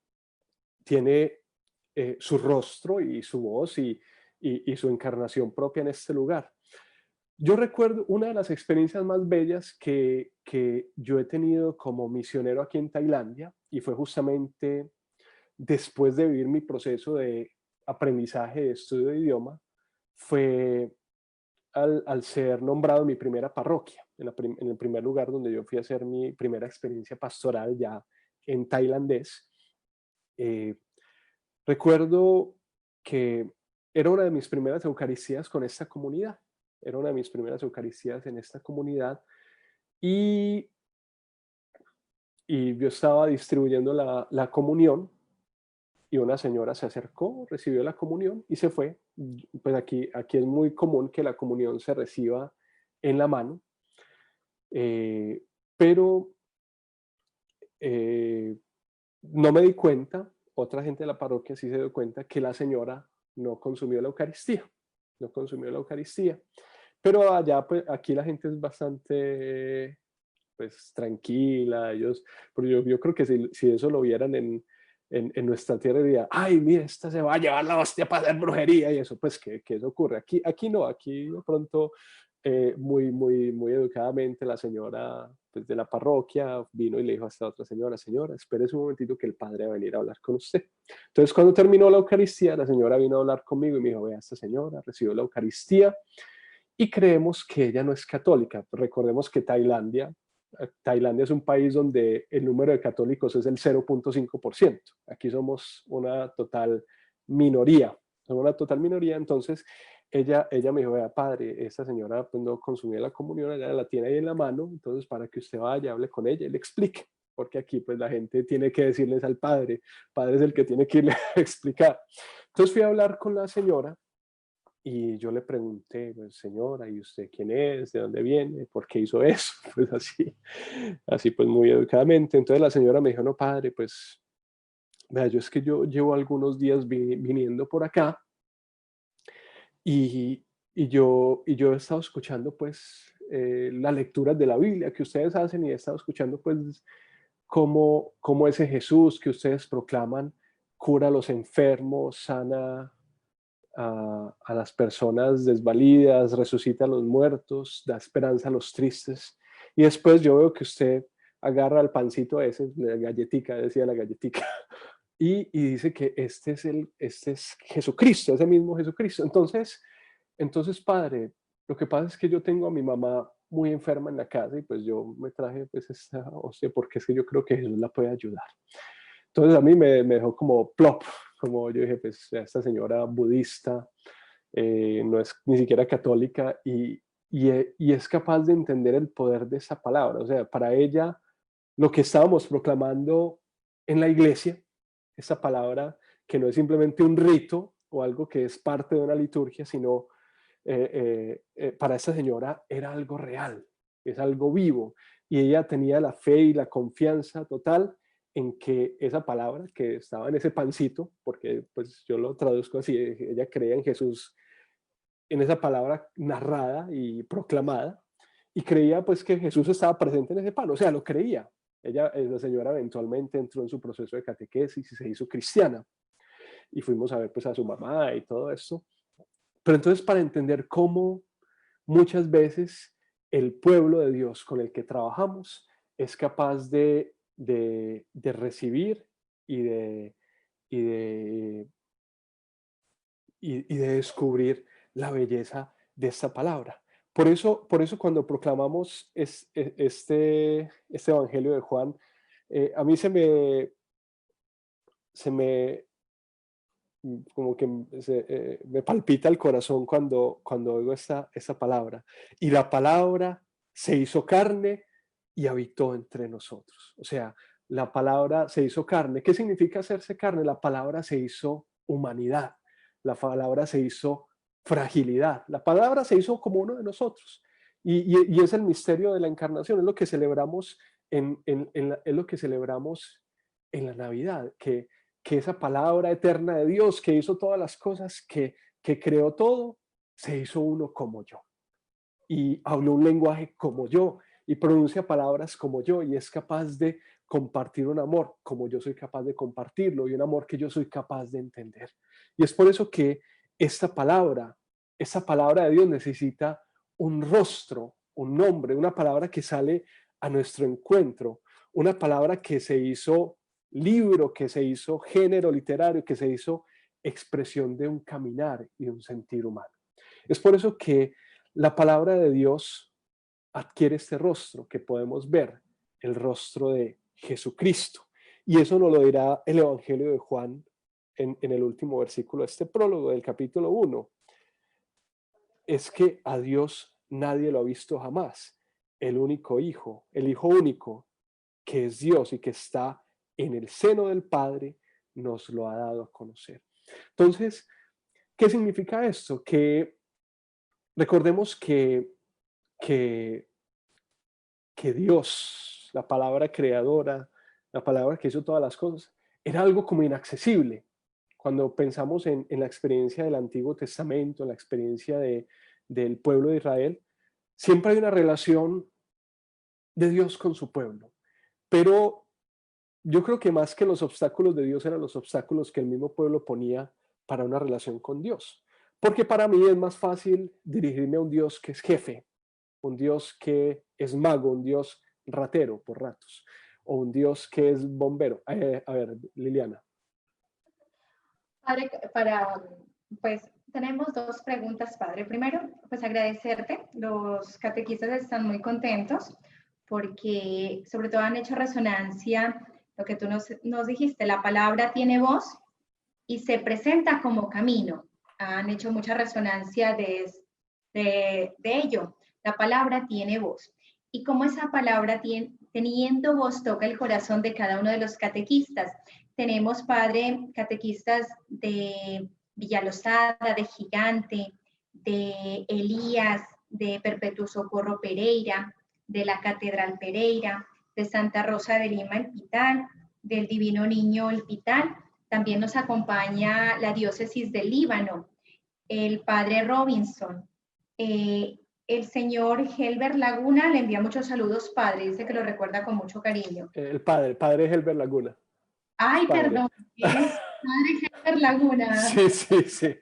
su rostro y su voz y su encarnación propia en este lugar. Yo recuerdo una de las experiencias más bellas que yo he tenido como misionero aquí en Tailandia, y fue justamente después de vivir mi proceso de aprendizaje, de estudio de idioma, fue al ser nombrado mi primera parroquia, en el primer lugar donde yo fui a hacer mi primera experiencia pastoral ya en tailandés. Recuerdo que era una de mis primeras Eucaristías con esta comunidad, era una de mis primeras Eucaristías en esta comunidad, y, y yo estaba distribuyendo la comunión, y una señora se acercó, recibió la comunión y se fue. Pues aquí es muy común que la comunión se reciba en la mano, eh, pero eh, no me di cuenta, otra gente de la parroquia sí se dio cuenta que la señora no consumió la Eucaristía, no consumió la Eucaristía. Pero allá, pues aquí la gente es bastante, pues tranquila, pero yo creo que si eso lo vieran en nuestra tierra, diría, ay, mira, esta se va a llevar la hostia para hacer brujería, y eso, pues que eso ocurre. Aquí no, aquí de pronto muy educadamente la señora pues, de la parroquia vino y le dijo a esta otra señora, espérese un momentito que el padre va a venir a hablar con usted. Entonces cuando terminó la Eucaristía, la señora vino a hablar conmigo y me dijo, vea, esta señora recibió la Eucaristía y creemos que ella no es católica. Recordemos que Tailandia es un país donde el número de católicos es el 0.5%. Aquí somos una total minoría. Entonces ella me dijo, vea padre, esta señora pues, no consumía la comunión, ella la tiene ahí en la mano, entonces para que usted vaya, hable con ella y le explique, porque aquí pues la gente tiene que decirles al padre es el que tiene que irle a explicar. Entonces fui a hablar con la señora y yo le pregunté, pues, señora, ¿y usted quién es? ¿De dónde viene? ¿Por qué hizo eso? Pues así pues muy educadamente. Entonces la señora me dijo, no padre, pues vea, yo llevo algunos días viniendo por acá y yo he estado escuchando pues las lecturas de la Biblia que ustedes hacen, y he estado escuchando pues cómo ese Jesús que ustedes proclaman cura a los enfermos, sana a las personas desvalidas, resucita a los muertos, da esperanza a los tristes. Y después yo veo que usted agarra el pancito ese, la galletica, decía la galletica, y dice que este es Jesucristo, ese mismo Jesucristo. Entonces, Padre, lo que pasa es que yo tengo a mi mamá muy enferma en la casa, y pues yo me traje pues esta hostia porque es que yo creo que Jesús la puede ayudar. Entonces a mí me dejó como plop, como yo dije, pues esta señora budista no es ni siquiera católica, y es capaz de entender el poder de esa palabra. O sea, para ella lo que estábamos proclamando en la iglesia, esa palabra que no es simplemente un rito o algo que es parte de una liturgia, sino para esta señora era algo real, es algo vivo, y ella tenía la fe y la confianza total en que esa palabra que estaba en ese pancito, porque pues yo lo traduzco así, ella creía en Jesús, en esa palabra narrada y proclamada, y creía pues que Jesús estaba presente en ese pan, o sea, lo creía. La señora eventualmente entró en su proceso de catequesis y se hizo cristiana, y fuimos a ver pues a su mamá y todo esto. Pero entonces, para entender cómo muchas veces el pueblo de Dios con el que trabajamos es capaz de recibir y de descubrir la belleza de esta palabra. Por eso cuando proclamamos este Evangelio de Juan, a mí se me como que me palpita el corazón cuando oigo esta palabra. Y la palabra se hizo carne y habitó entre nosotros. O sea, la palabra se hizo carne. ¿Qué significa hacerse carne? La palabra se hizo humanidad. La palabra se hizo fragilidad. La palabra se hizo como uno de nosotros. Y es el misterio de la encarnación. Es lo que celebramos es lo que celebramos en la Navidad, que esa palabra eterna de Dios que hizo todas las cosas, que creó todo, se hizo uno como yo. Y habló un lenguaje como yo, y pronuncia palabras como yo, y es capaz de compartir un amor como yo soy capaz de compartirlo, y un amor que yo soy capaz de entender. Y es por eso que esta palabra de Dios necesita un rostro, un nombre, una palabra que sale a nuestro encuentro, una palabra que se hizo libro, que se hizo género literario, que se hizo expresión de un caminar y de un sentir humano. Es por eso que la palabra de Dios adquiere este rostro que podemos ver, el rostro de Jesucristo. Y eso nos lo dirá el Evangelio de Juan en el último versículo de este prólogo del capítulo 1. Es que a Dios nadie lo ha visto jamás. El único Hijo, el Hijo único, que es Dios y que está en el seno del Padre, nos lo ha dado a conocer. Entonces, ¿qué significa esto? Que recordemos que Dios, la palabra creadora, la palabra que hizo todas las cosas, era algo como inaccesible. Cuando pensamos en la experiencia del Antiguo Testamento, en la experiencia del pueblo de Israel, siempre hay una relación de Dios con su pueblo. Pero yo creo que más que los obstáculos de Dios eran los obstáculos que el mismo pueblo ponía para una relación con Dios. Porque para mí es más fácil dirigirme a un Dios que es jefe, un Dios que es mago, un Dios ratero por ratos, o un Dios que es bombero. A ver, Liliana. Padre, pues tenemos dos preguntas, Padre. Primero, pues agradecerte. Los catequistas están muy contentos porque sobre todo han hecho resonancia lo que tú nos dijiste. La palabra tiene voz y se presenta como camino. Han hecho mucha resonancia de ello. La palabra tiene voz. Y como esa palabra teniendo voz toca el corazón de cada uno de los catequistas. Tenemos, Padre, catequistas de Villalosada, de Gigante, de Elías, de Perpetuo Socorro Pereira, de la Catedral Pereira, de Santa Rosa de Lima El Pital, del Divino Niño El Pital. También nos acompaña la diócesis del Líbano, el Padre Robinson, El señor Helber Laguna le envía muchos saludos, padre, dice que lo recuerda con mucho cariño. El padre Helber Laguna. Ay, Padre. perdón, es padre Helber Laguna. Sí, sí, sí.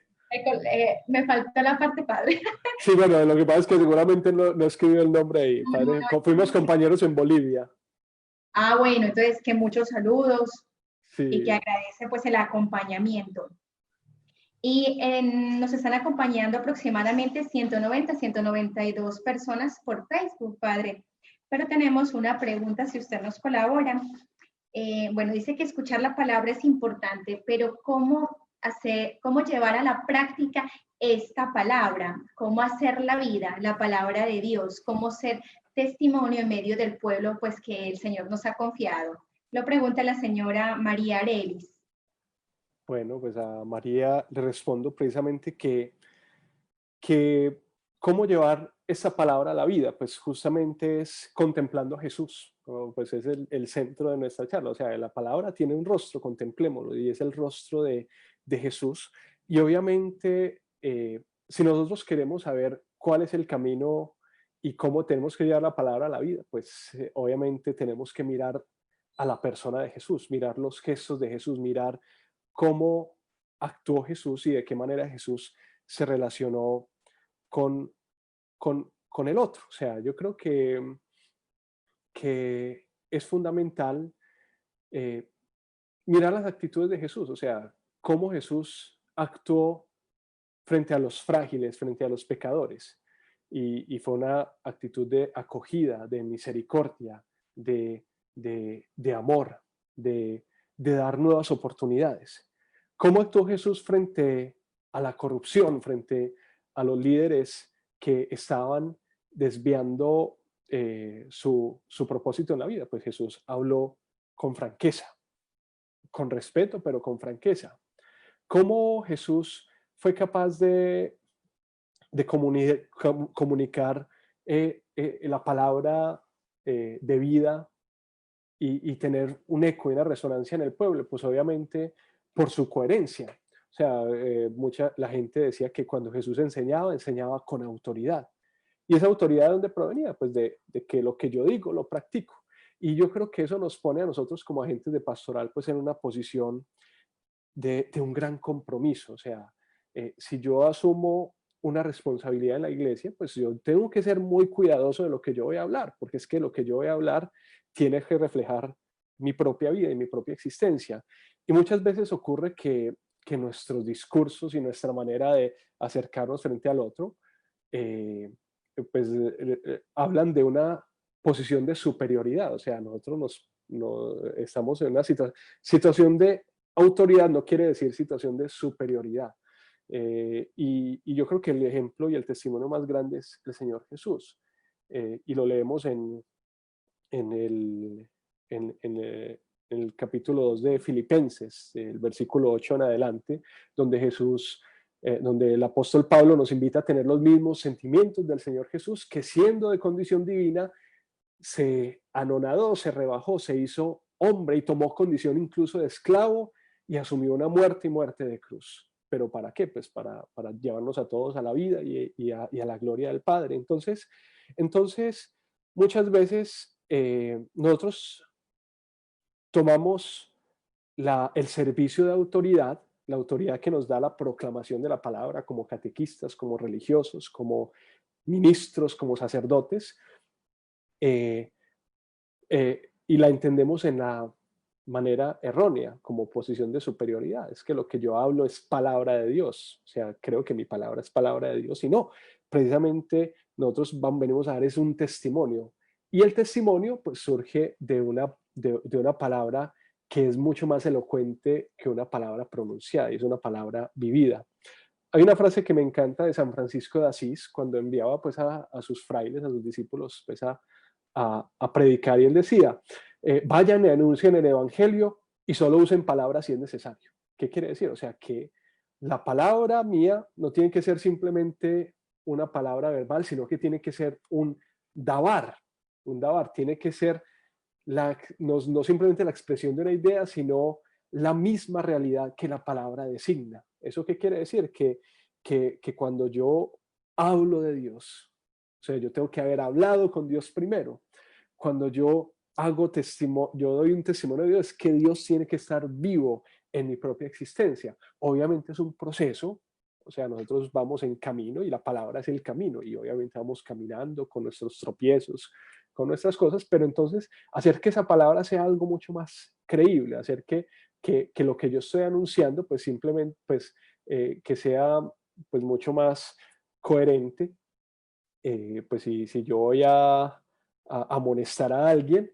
Me faltó la parte padre. Sí, bueno, lo que pasa es que seguramente no escribió el nombre ahí. Padre, fuimos compañeros en Bolivia. Ah, bueno, entonces que muchos saludos y que Sí. agradece pues el acompañamiento. Y nos están acompañando aproximadamente 190, 192 personas por Facebook, padre. Pero tenemos una pregunta, si usted nos colabora. Bueno, dice que escuchar la palabra es importante, pero cómo llevar a la práctica esta palabra, cómo hacer la vida, la palabra de Dios, cómo ser testimonio en medio del pueblo, pues que el Señor nos ha confiado. Lo pregunta la señora María Arelis. Bueno, pues a María le respondo precisamente que cómo llevar esa palabra a la vida, pues justamente es contemplando a Jesús, ¿no? Pues es el centro de nuestra charla, o sea, la palabra tiene un rostro, contemplémoslo, y es el rostro de Jesús. Y obviamente, si nosotros queremos saber cuál es el camino y cómo tenemos que llevar la palabra a la vida, pues obviamente tenemos que mirar a la persona de Jesús, mirar los gestos de Jesús, mirar cómo actuó Jesús y de qué manera Jesús se relacionó con, con el otro. O sea, yo creo que es fundamental eh, mirar las actitudes de Jesús, o sea, cómo Jesús actuó frente a los frágiles, frente a los pecadores. Y fue una actitud de acogida, de misericordia, de amor, de dar nuevas oportunidades. ¿Cómo actuó Jesús frente a la corrupción, frente a los líderes que estaban desviando su propósito en la vida? Pues Jesús habló con franqueza, con respeto, pero con franqueza. ¿Cómo Jesús fue capaz de comunicar la palabra de vida y tener un eco y una resonancia en el pueblo? Pues obviamente por su coherencia. O sea, la gente decía que cuando Jesús enseñaba, enseñaba con autoridad. ¿Y esa autoridad de dónde provenía? Pues de que lo que yo digo lo practico. Y yo creo que eso nos pone a nosotros como agentes de pastoral pues en una posición de un gran compromiso. O sea, si yo asumo una responsabilidad en la iglesia, pues yo tengo que ser muy cuidadoso de lo que yo voy a hablar, porque es que lo que yo voy a hablar tiene que reflejar mi propia vida y mi propia existencia. Y muchas veces ocurre que nuestros discursos y nuestra manera de acercarnos frente al otro, eh, pues hablan de una posición de superioridad. O sea, nosotros estamos en una situación de autoridad, no quiere decir situación de superioridad. Y yo creo que el ejemplo y el testimonio más grande es el Señor Jesús. Y lo leemos en el, en el capítulo 2 de Filipenses, el versículo 8 en adelante, donde donde el apóstol Pablo nos invita a tener los mismos sentimientos del Señor Jesús, que siendo de condición divina, se anonadó, se rebajó, se hizo hombre y tomó condición incluso de esclavo y asumió una muerte y muerte de cruz. ¿Pero para qué? Pues para llevarnos a todos a la vida y a la gloria del Padre. Entonces muchas veces nosotros tomamos el servicio de autoridad, la autoridad que nos da la proclamación de la palabra como catequistas, como religiosos, como ministros, como sacerdotes, eh, y la entendemos en la manera errónea, como posición de superioridad. Es que lo que yo hablo es palabra de Dios, o sea, creo que mi palabra es palabra de Dios, y no, precisamente nosotros venimos a dar es un testimonio, y el testimonio pues surge de una palabra que es mucho más elocuente que una palabra pronunciada, y es una palabra vivida. Hay una frase que me encanta de San Francisco de Asís, cuando enviaba pues a sus frailes, a sus discípulos, pues a predicar, y él decía, vayan y anuncien el evangelio y solo usen palabras si es necesario. ¿Qué quiere decir? O sea, que la palabra mía no tiene que ser simplemente una palabra verbal, sino que tiene que ser un dabar, tiene que ser no simplemente la expresión de una idea, sino la misma realidad que la palabra designa. ¿Eso qué quiere decir? Que cuando yo hablo de Dios, O sea, yo tengo que haber hablado con Dios primero. Cuando yo yo doy un testimonio de Dios, es que Dios tiene que estar vivo en mi propia existencia. Obviamente es un proceso, o sea, nosotros vamos en camino y la palabra es el camino y obviamente vamos caminando con nuestros tropiezos, con nuestras cosas, pero entonces hacer que esa palabra sea algo mucho más creíble, hacer que lo que yo estoy anunciando, pues simplemente, pues que sea pues mucho más coherente. Pues si yo voy a amonestar a alguien,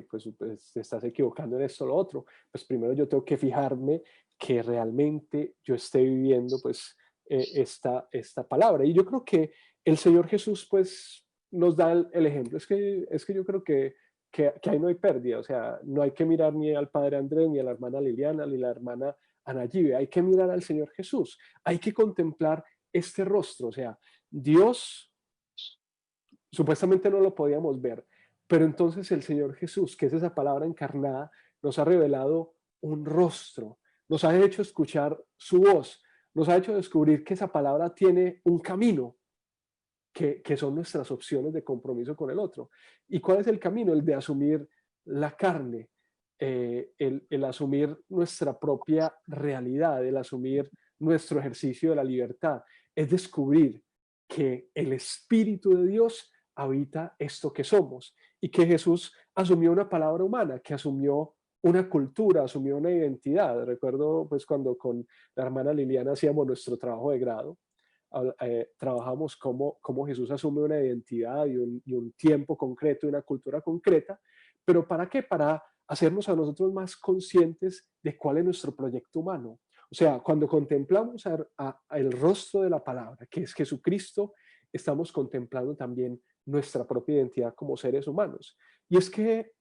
pues te estás equivocando en esto o lo otro. Pues primero yo tengo que fijarme que realmente yo esté viviendo pues esta palabra. Y yo creo que el Señor Jesús pues nos da el ejemplo. Es que yo creo que ahí no hay pérdida. O sea, no hay que mirar ni al Padre Andrés, ni a la hermana Liliana, ni a la hermana Ana Yive. Hay que mirar al Señor Jesús. Hay que contemplar este rostro. O sea, Dios supuestamente no lo podíamos ver, pero entonces el Señor Jesús, que es esa palabra encarnada, nos ha revelado un rostro, nos ha hecho escuchar su voz, nos ha hecho descubrir que esa palabra tiene un camino, que son nuestras opciones de compromiso con el otro. ¿Y cuál es el camino? El de asumir la carne, el asumir nuestra propia realidad, el asumir nuestro ejercicio de la libertad, es descubrir que el Espíritu de Dios habita esto que somos y que Jesús asumió una palabra humana, que asumió una cultura, asumió una identidad. Recuerdo pues cuando con la hermana Liliana hacíamos nuestro trabajo de grado, trabajamos cómo Jesús asume una identidad y un tiempo concreto y una cultura concreta, pero ¿para qué? Para hacernos a nosotros más conscientes de cuál es nuestro proyecto humano. O sea, cuando contemplamos el rostro de la palabra, que es Jesucristo, estamos contemplando también nuestra propia identidad como seres humanos. Y es que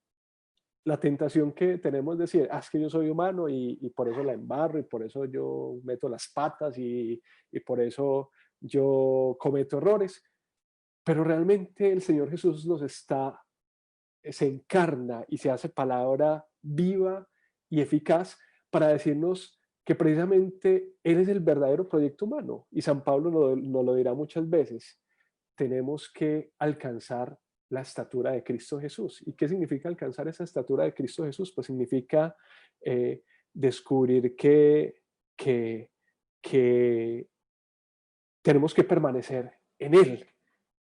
la tentación que tenemos es decir, es que yo soy humano y por eso la embarro y por eso yo meto las patas y por eso yo cometo errores. Pero realmente el Señor Jesús se encarna y se hace palabra viva y eficaz para decirnos que precisamente Él es el verdadero proyecto humano. Y San Pablo nos lo dirá muchas veces. Tenemos que alcanzar la estatura de Cristo Jesús. ¿Y qué significa alcanzar esa estatura de Cristo Jesús? Pues significa descubrir que tenemos que permanecer en Él.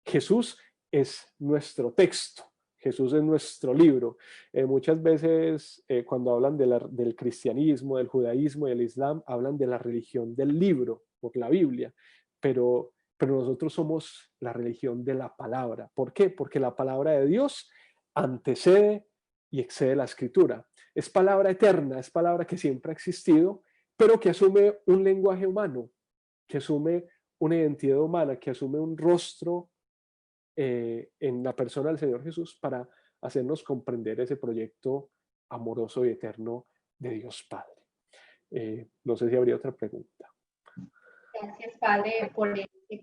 Jesús es nuestro texto. Jesús es nuestro libro. Muchas veces cuando hablan del cristianismo, del judaísmo y del islam, hablan de la religión del libro, por la Biblia, pero nosotros somos la religión de la palabra. ¿Por qué? Porque la palabra de Dios antecede y excede la escritura. Es palabra eterna, es palabra que siempre ha existido, pero que asume un lenguaje humano, que asume una identidad humana, que asume un rostro en la persona del Señor Jesús para hacernos comprender ese proyecto amoroso y eterno de Dios Padre. No sé si habría otra pregunta. Gracias, Padre, por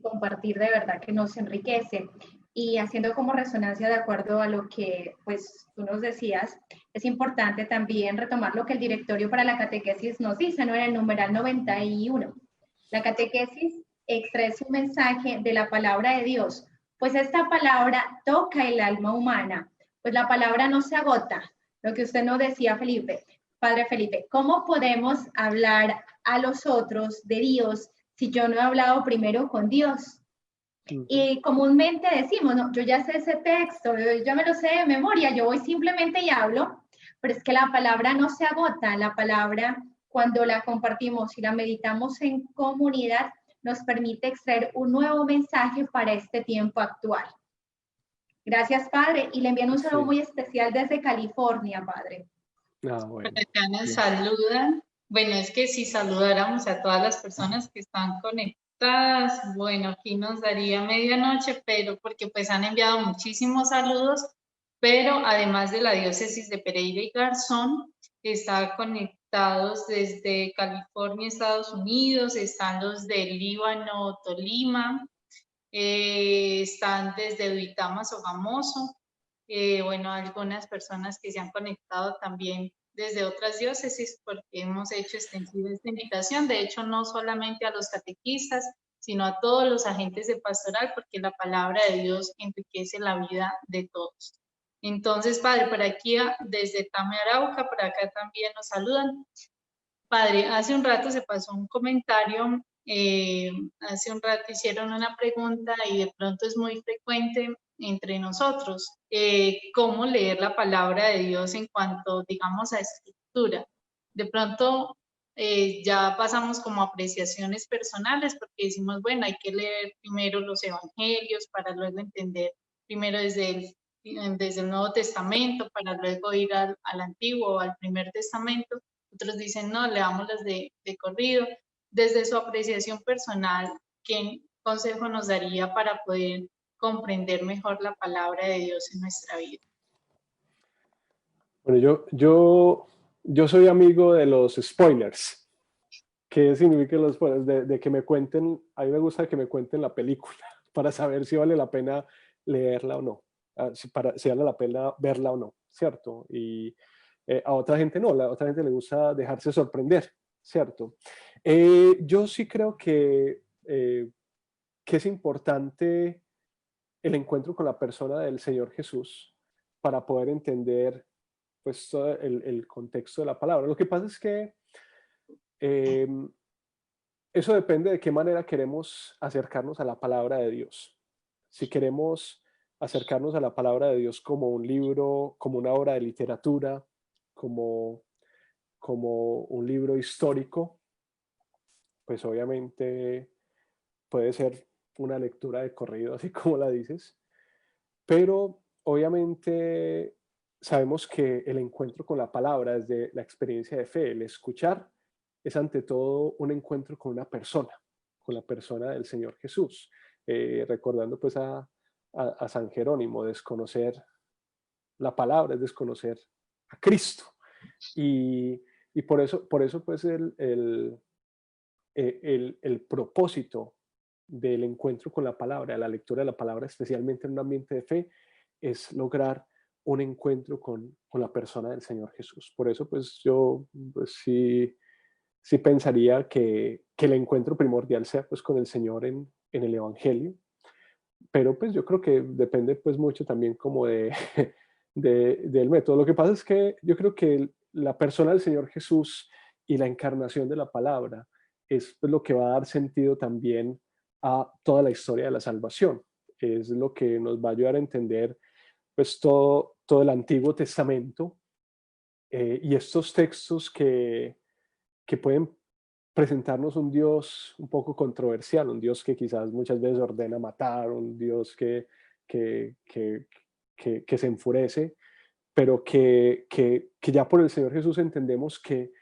compartir, de verdad que nos enriquece. Y haciendo como resonancia de acuerdo a lo que pues tú nos decías, es importante también retomar lo que el Directorio para la Catequesis nos dice, ¿no? En el numeral 91. La catequesis extrae su mensaje de la palabra de Dios, pues esta palabra toca el alma humana, pues la palabra no se agota. Lo que usted nos decía, Felipe, Padre Felipe, ¿cómo podemos hablar a los otros de Dios si yo no he hablado primero con Dios? Y comúnmente decimos, no, yo ya sé ese texto, yo ya me lo sé de memoria, yo voy simplemente y hablo, pero es que la palabra no se agota, la palabra cuando la compartimos y la meditamos en comunidad, nos permite extraer un nuevo mensaje para este tiempo actual. Gracias, Padre, y le envían un saludo muy especial desde California, Padre. Bueno. Acá nos saludan. Bueno, es que si saludáramos a todas las personas que están conectadas, bueno, aquí nos daría medianoche, pero porque pues han enviado muchísimos saludos, pero además de la diócesis de Pereira y Garzón, está conectados desde California, Estados Unidos, están los de Líbano, Tolima, están desde Duitama, Sogamoso, bueno, algunas personas que se han conectado también desde otras diócesis, porque hemos hecho extensiva esta invitación, de hecho no solamente a los catequistas, sino a todos los agentes de pastoral, porque la palabra de Dios enriquece la vida de todos. Entonces, Padre, por aquí desde Tame Arauca, por acá también nos saludan. Padre, hace un rato se pasó un comentario, hace un rato hicieron una pregunta y de pronto es muy frecuente entre nosotros, cómo leer la palabra de Dios en cuanto, digamos, a escritura. De pronto ya pasamos como apreciaciones personales porque decimos, bueno, hay que leer primero los evangelios para luego entender primero desde el Nuevo Testamento para luego ir al Antiguo o al Primer Testamento. Otros dicen, no, leámoslas de corrido. Desde su apreciación personal, ¿qué consejo nos daría para poder comprender mejor la palabra de Dios en nuestra vida? Bueno, yo soy amigo de los spoilers. ¿Qué significan los spoilers? De que me cuenten, a mí me gusta que me cuenten la película para saber si vale la pena leerla o no, si vale la pena verla o no, ¿cierto? Y a otra gente no, a otra gente le gusta dejarse sorprender, ¿cierto? Yo sí creo que es importante el encuentro con la persona del Señor Jesús para poder entender pues todo el contexto de la palabra. Lo que pasa es que eso depende de qué manera queremos acercarnos a la palabra de Dios. Si queremos acercarnos a la palabra de Dios como un libro, como una obra de literatura, como un libro histórico, pues obviamente puede ser una lectura de corrido, así como la dices, pero obviamente sabemos que el encuentro con la palabra desde la experiencia de fe, el escuchar, es ante todo un encuentro con una persona, con la persona del Señor Jesús. Recordando pues a San Jerónimo, desconocer la palabra es desconocer a Cristo. Y por eso pues el propósito del encuentro con la palabra, la lectura de la palabra, especialmente en un ambiente de fe, es lograr un encuentro con la persona del Señor Jesús. Por eso pues yo pues, sí pensaría que el encuentro primordial sea pues con el Señor en el Evangelio, pero pues yo creo que depende pues mucho también como del método. Lo que pasa es que yo creo que la persona del Señor Jesús y la encarnación de la palabra es pues, lo que va a dar sentido también a toda la historia de la salvación. Es lo que nos va a ayudar a entender pues todo el Antiguo Testamento y estos textos que pueden presentarnos un Dios un poco controversial, un Dios que quizás muchas veces ordena matar, un Dios que se enfurece, pero que ya por el Señor Jesús entendemos que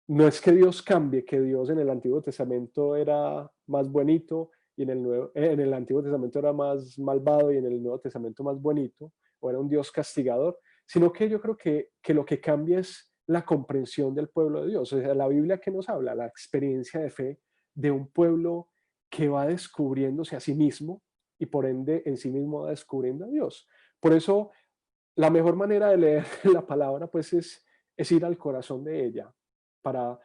no es que Dios cambie, que Dios en el Antiguo Testamento era más bonito y en el Antiguo Testamento era más malvado y en el Nuevo Testamento más bonito, o era un Dios castigador, sino que yo creo que lo que cambia es la comprensión del pueblo de Dios. O sea, la Biblia que nos habla, la experiencia de fe de un pueblo que va descubriéndose a sí mismo y por ende en sí mismo va descubriendo a Dios. Por eso la mejor manera de leer la palabra pues es ir al corazón de ella para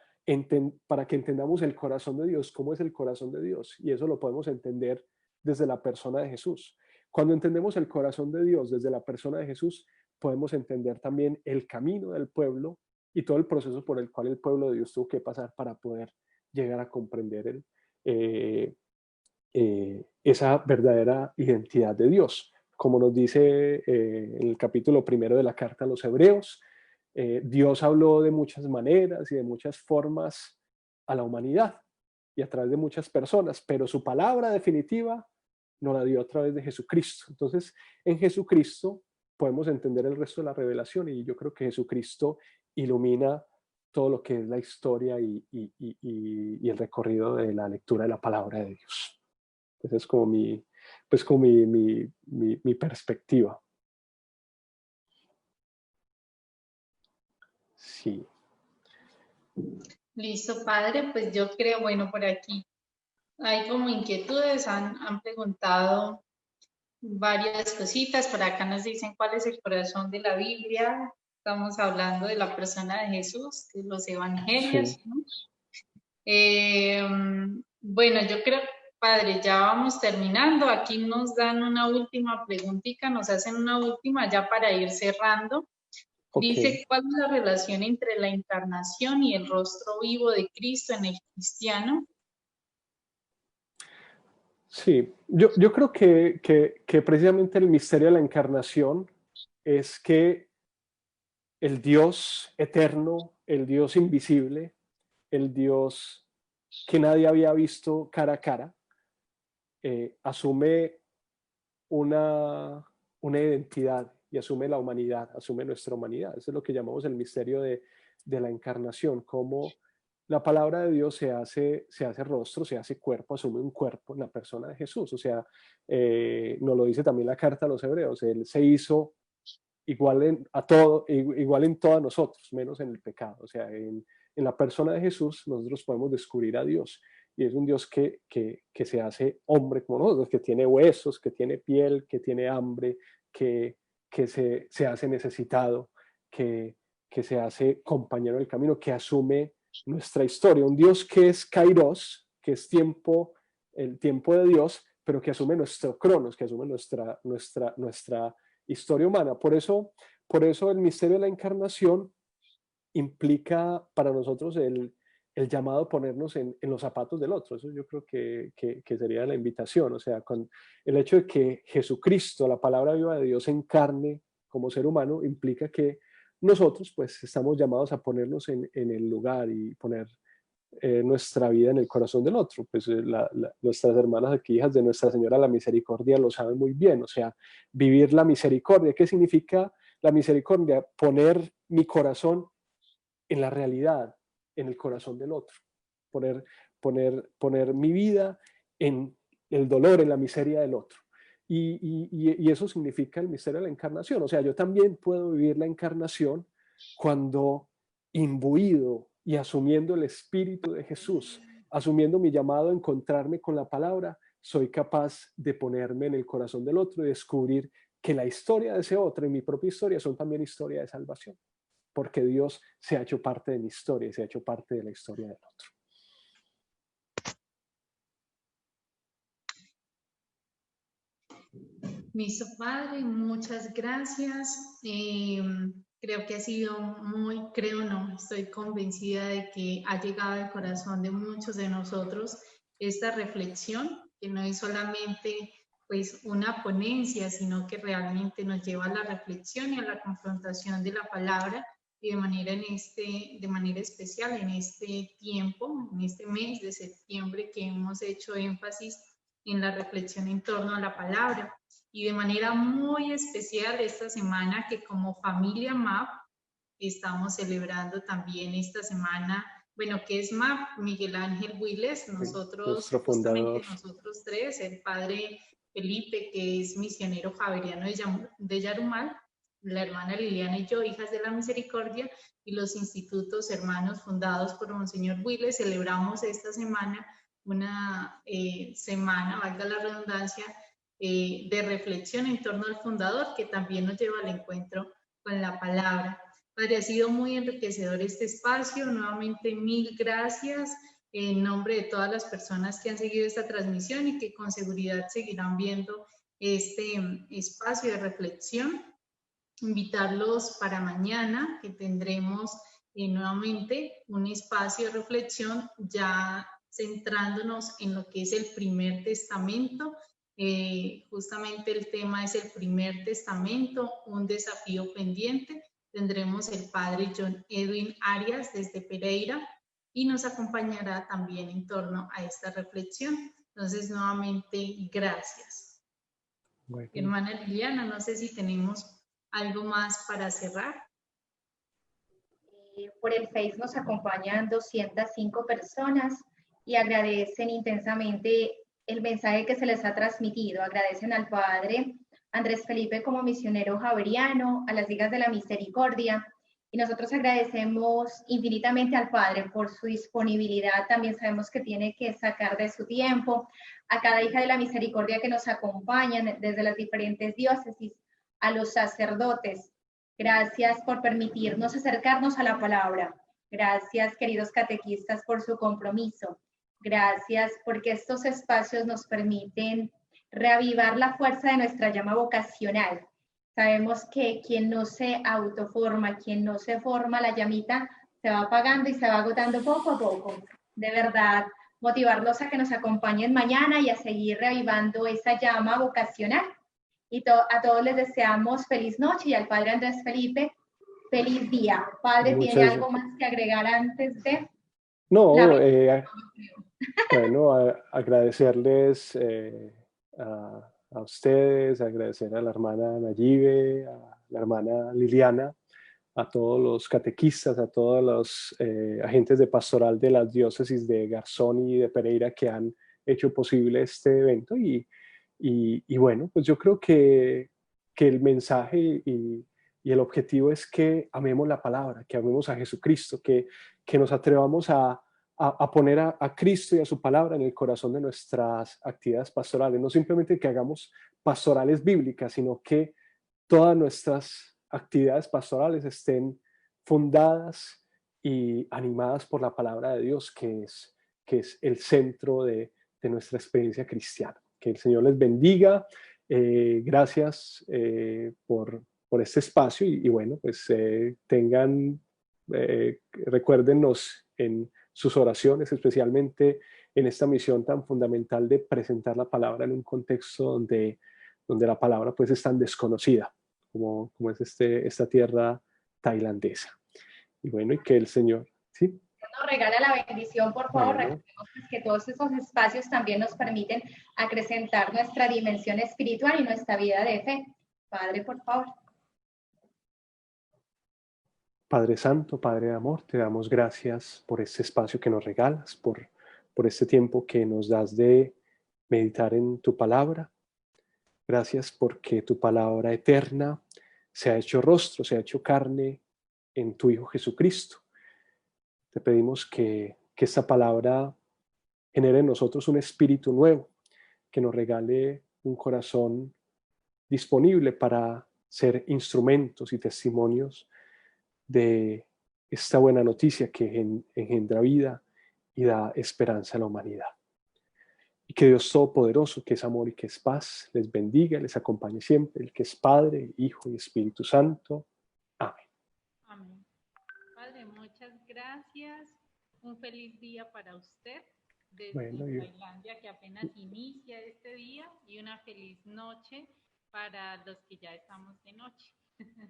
que entendamos el corazón de Dios, cómo es el corazón de Dios, y eso lo podemos entender desde la persona de Jesús. Cuando entendemos el corazón de Dios desde la persona de Jesús, podemos entender también el camino del pueblo y todo el proceso por el cual el pueblo de Dios tuvo que pasar para poder llegar a comprender esa verdadera identidad de Dios. Como nos dice en el capítulo 1 de la carta a los Hebreos, Dios habló de muchas maneras y de muchas formas a la humanidad y a través de muchas personas, pero su palabra definitiva nos la dio a través de Jesucristo. Entonces, en Jesucristo podemos entender el resto de la revelación y yo creo que Jesucristo ilumina todo lo que es la historia y el recorrido de la lectura de la palabra de Dios. Esa es como mi perspectiva. Sí. Listo, Padre, pues yo creo, bueno, por aquí hay como inquietudes, han preguntado varias cositas, por acá nos dicen cuál es el corazón de la Biblia, estamos hablando de la persona de Jesús, de los evangelios, Sí. ¿no? Bueno, yo creo, Padre, ya vamos terminando. Aquí nos dan una última preguntita, nos hacen una última ya para ir cerrando. Dice, ¿cuál es la relación entre la encarnación y el rostro vivo de Cristo en el cristiano? Sí, yo creo que precisamente el misterio de la encarnación es que el Dios eterno, el Dios invisible, el Dios que nadie había visto cara a cara, asume una identidad y asume la humanidad, asume nuestra humanidad. Eso es lo que llamamos el misterio de la encarnación, cómo la palabra de Dios se hace rostro, se hace cuerpo, asume un cuerpo en la persona de Jesús. O sea, nos lo dice también la carta a los hebreos, Él se hizo igual igual en todos nosotros, menos en el pecado. O sea, en la persona de Jesús nosotros podemos descubrir a Dios. Y es un Dios que se hace hombre como nosotros, que tiene huesos, que tiene piel, que tiene hambre, que se hace necesitado, que se hace compañero del camino, que asume nuestra historia. Un Dios que es kairos, que es tiempo, el tiempo de Dios, pero que asume nuestro cronos, que asume nuestra historia humana. Por eso el misterio de la encarnación implica para nosotros el llamado a ponernos en los zapatos del otro. Eso yo creo que sería la invitación. O sea, con el hecho de que Jesucristo, la palabra viva de Dios, se encarne como ser humano, implica que nosotros pues estamos llamados a ponernos en el lugar y poner nuestra vida en el corazón del otro. Pues nuestras hermanas aquí, hijas de Nuestra Señora la Misericordia, lo saben muy bien. O sea, vivir la misericordia. ¿Qué significa la misericordia? Poner mi corazón en la realidad, en el corazón del otro. Poner mi vida en el dolor, en la miseria del otro. Y eso significa el misterio de la encarnación. O sea, yo también puedo vivir la encarnación cuando imbuido y asumiendo el espíritu de Jesús, asumiendo mi llamado a encontrarme con la palabra, soy capaz de ponerme en el corazón del otro y descubrir que la historia de ese otro y mi propia historia son también historia de salvación, porque Dios se ha hecho parte de mi historia y se ha hecho parte de la historia del otro. Listo, Padre, muchas gracias. Creo que ha sido estoy convencida de que ha llegado al corazón de muchos de nosotros esta reflexión, que no es solamente pues una ponencia, sino que realmente nos lleva a la reflexión y a la confrontación de la palabra, y de manera especial en este tiempo, en este mes de septiembre, que hemos hecho énfasis en la reflexión en torno a la palabra. Y de manera muy especial esta semana, que como familia MAP estamos celebrando también esta semana, bueno, ¿qué es MAP? Miguel Ángel Willes, nosotros, justamente nosotros tres, el padre Felipe, que es misionero javeriano de Yarumal, la hermana Liliana y yo, hijas de la misericordia, y los institutos hermanos fundados por Monseñor Willes, celebramos esta semana una semana, valga la redundancia, de reflexión en torno al fundador, que también nos lleva al encuentro con la palabra. Padre, ha sido muy enriquecedor este espacio. Nuevamente, mil gracias en nombre de todas las personas que han seguido esta transmisión y que con seguridad seguirán viendo este espacio de reflexión. Invitarlos para mañana, que tendremos nuevamente un espacio de reflexión ya centrándonos en lo que es el primer testamento. Justamente el tema es el primer testamento, un desafío pendiente. Tendremos el padre John Edwin Arias desde Pereira y nos acompañará también en torno a esta reflexión. Entonces, nuevamente, gracias. Bueno. Hermana Liliana, no sé si tenemos algo más para cerrar. Por el Face nos acompañan 205 personas y agradecen intensamente el mensaje que se les ha transmitido. Agradecen al Padre Andrés Felipe como misionero javeriano, a las Ligas de la Misericordia, y nosotros agradecemos infinitamente al Padre por su disponibilidad. También sabemos que tiene que sacar de su tiempo, a cada hija de la Misericordia que nos acompañan desde las diferentes diócesis, a los sacerdotes. Gracias por permitirnos acercarnos a la palabra. Gracias, queridos catequistas, por su compromiso. Gracias porque estos espacios nos permiten reavivar la fuerza de nuestra llama vocacional. Sabemos que quien no se autoforma, quien no se forma la llamita, se va apagando y se va agotando poco a poco. De verdad, motivarlos a que nos acompañen mañana y a seguir reavivando esa llama vocacional. Y a todos les deseamos feliz noche y al Padre Andrés Felipe, feliz día. Padre, ¿tiene algo más que agregar antes de...? No, bueno, agradecerles a ustedes, agradecer a la hermana Nayibe, a la hermana Liliana, a todos los catequistas, a todos los agentes de pastoral de las diócesis de Garzón y de Pereira que han hecho posible este evento. Y bueno, pues yo creo que el mensaje y el objetivo es que amemos la palabra, que amemos a Jesucristo, que nos atrevamos a poner a Cristo y a su palabra en el corazón de nuestras actividades pastorales. No simplemente que hagamos pastorales bíblicas, sino que todas nuestras actividades pastorales estén fundadas y animadas por la palabra de Dios, que es el centro de nuestra experiencia cristiana. Que el Señor les bendiga. Gracias por este espacio y bueno, pues recuérdenos en sus oraciones, especialmente en esta misión tan fundamental de presentar la palabra en un contexto donde la palabra pues es tan desconocida como es esta tierra tailandesa. Y bueno, y que el Señor, ¿sí? Nos regala la bendición, por favor. Bueno. Recordemos que todos esos espacios también nos permiten acrecentar nuestra dimensión espiritual y nuestra vida de fe. Padre, por favor. Padre Santo, Padre de amor, te damos gracias por este espacio que nos regalas, por este tiempo que nos das de meditar en tu palabra. Gracias porque tu palabra eterna se ha hecho rostro, se ha hecho carne en tu Hijo Jesucristo. Te pedimos que esta palabra genere en nosotros un espíritu nuevo, que nos regale un corazón disponible para ser instrumentos y testimonios de esta buena noticia que engendra vida y da esperanza a la humanidad. Y que Dios Todopoderoso, que es amor y que es paz, les bendiga, les acompañe siempre, el que es Padre, Hijo y Espíritu Santo. Amén. Amén. Padre, muchas gracias. Un feliz día para usted desde Tailandia, que apenas inicia este día, y una feliz noche para los que ya estamos de noche.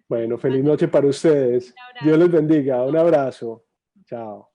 Bueno, feliz noche para ustedes. Dios les bendiga. Un abrazo. Chao.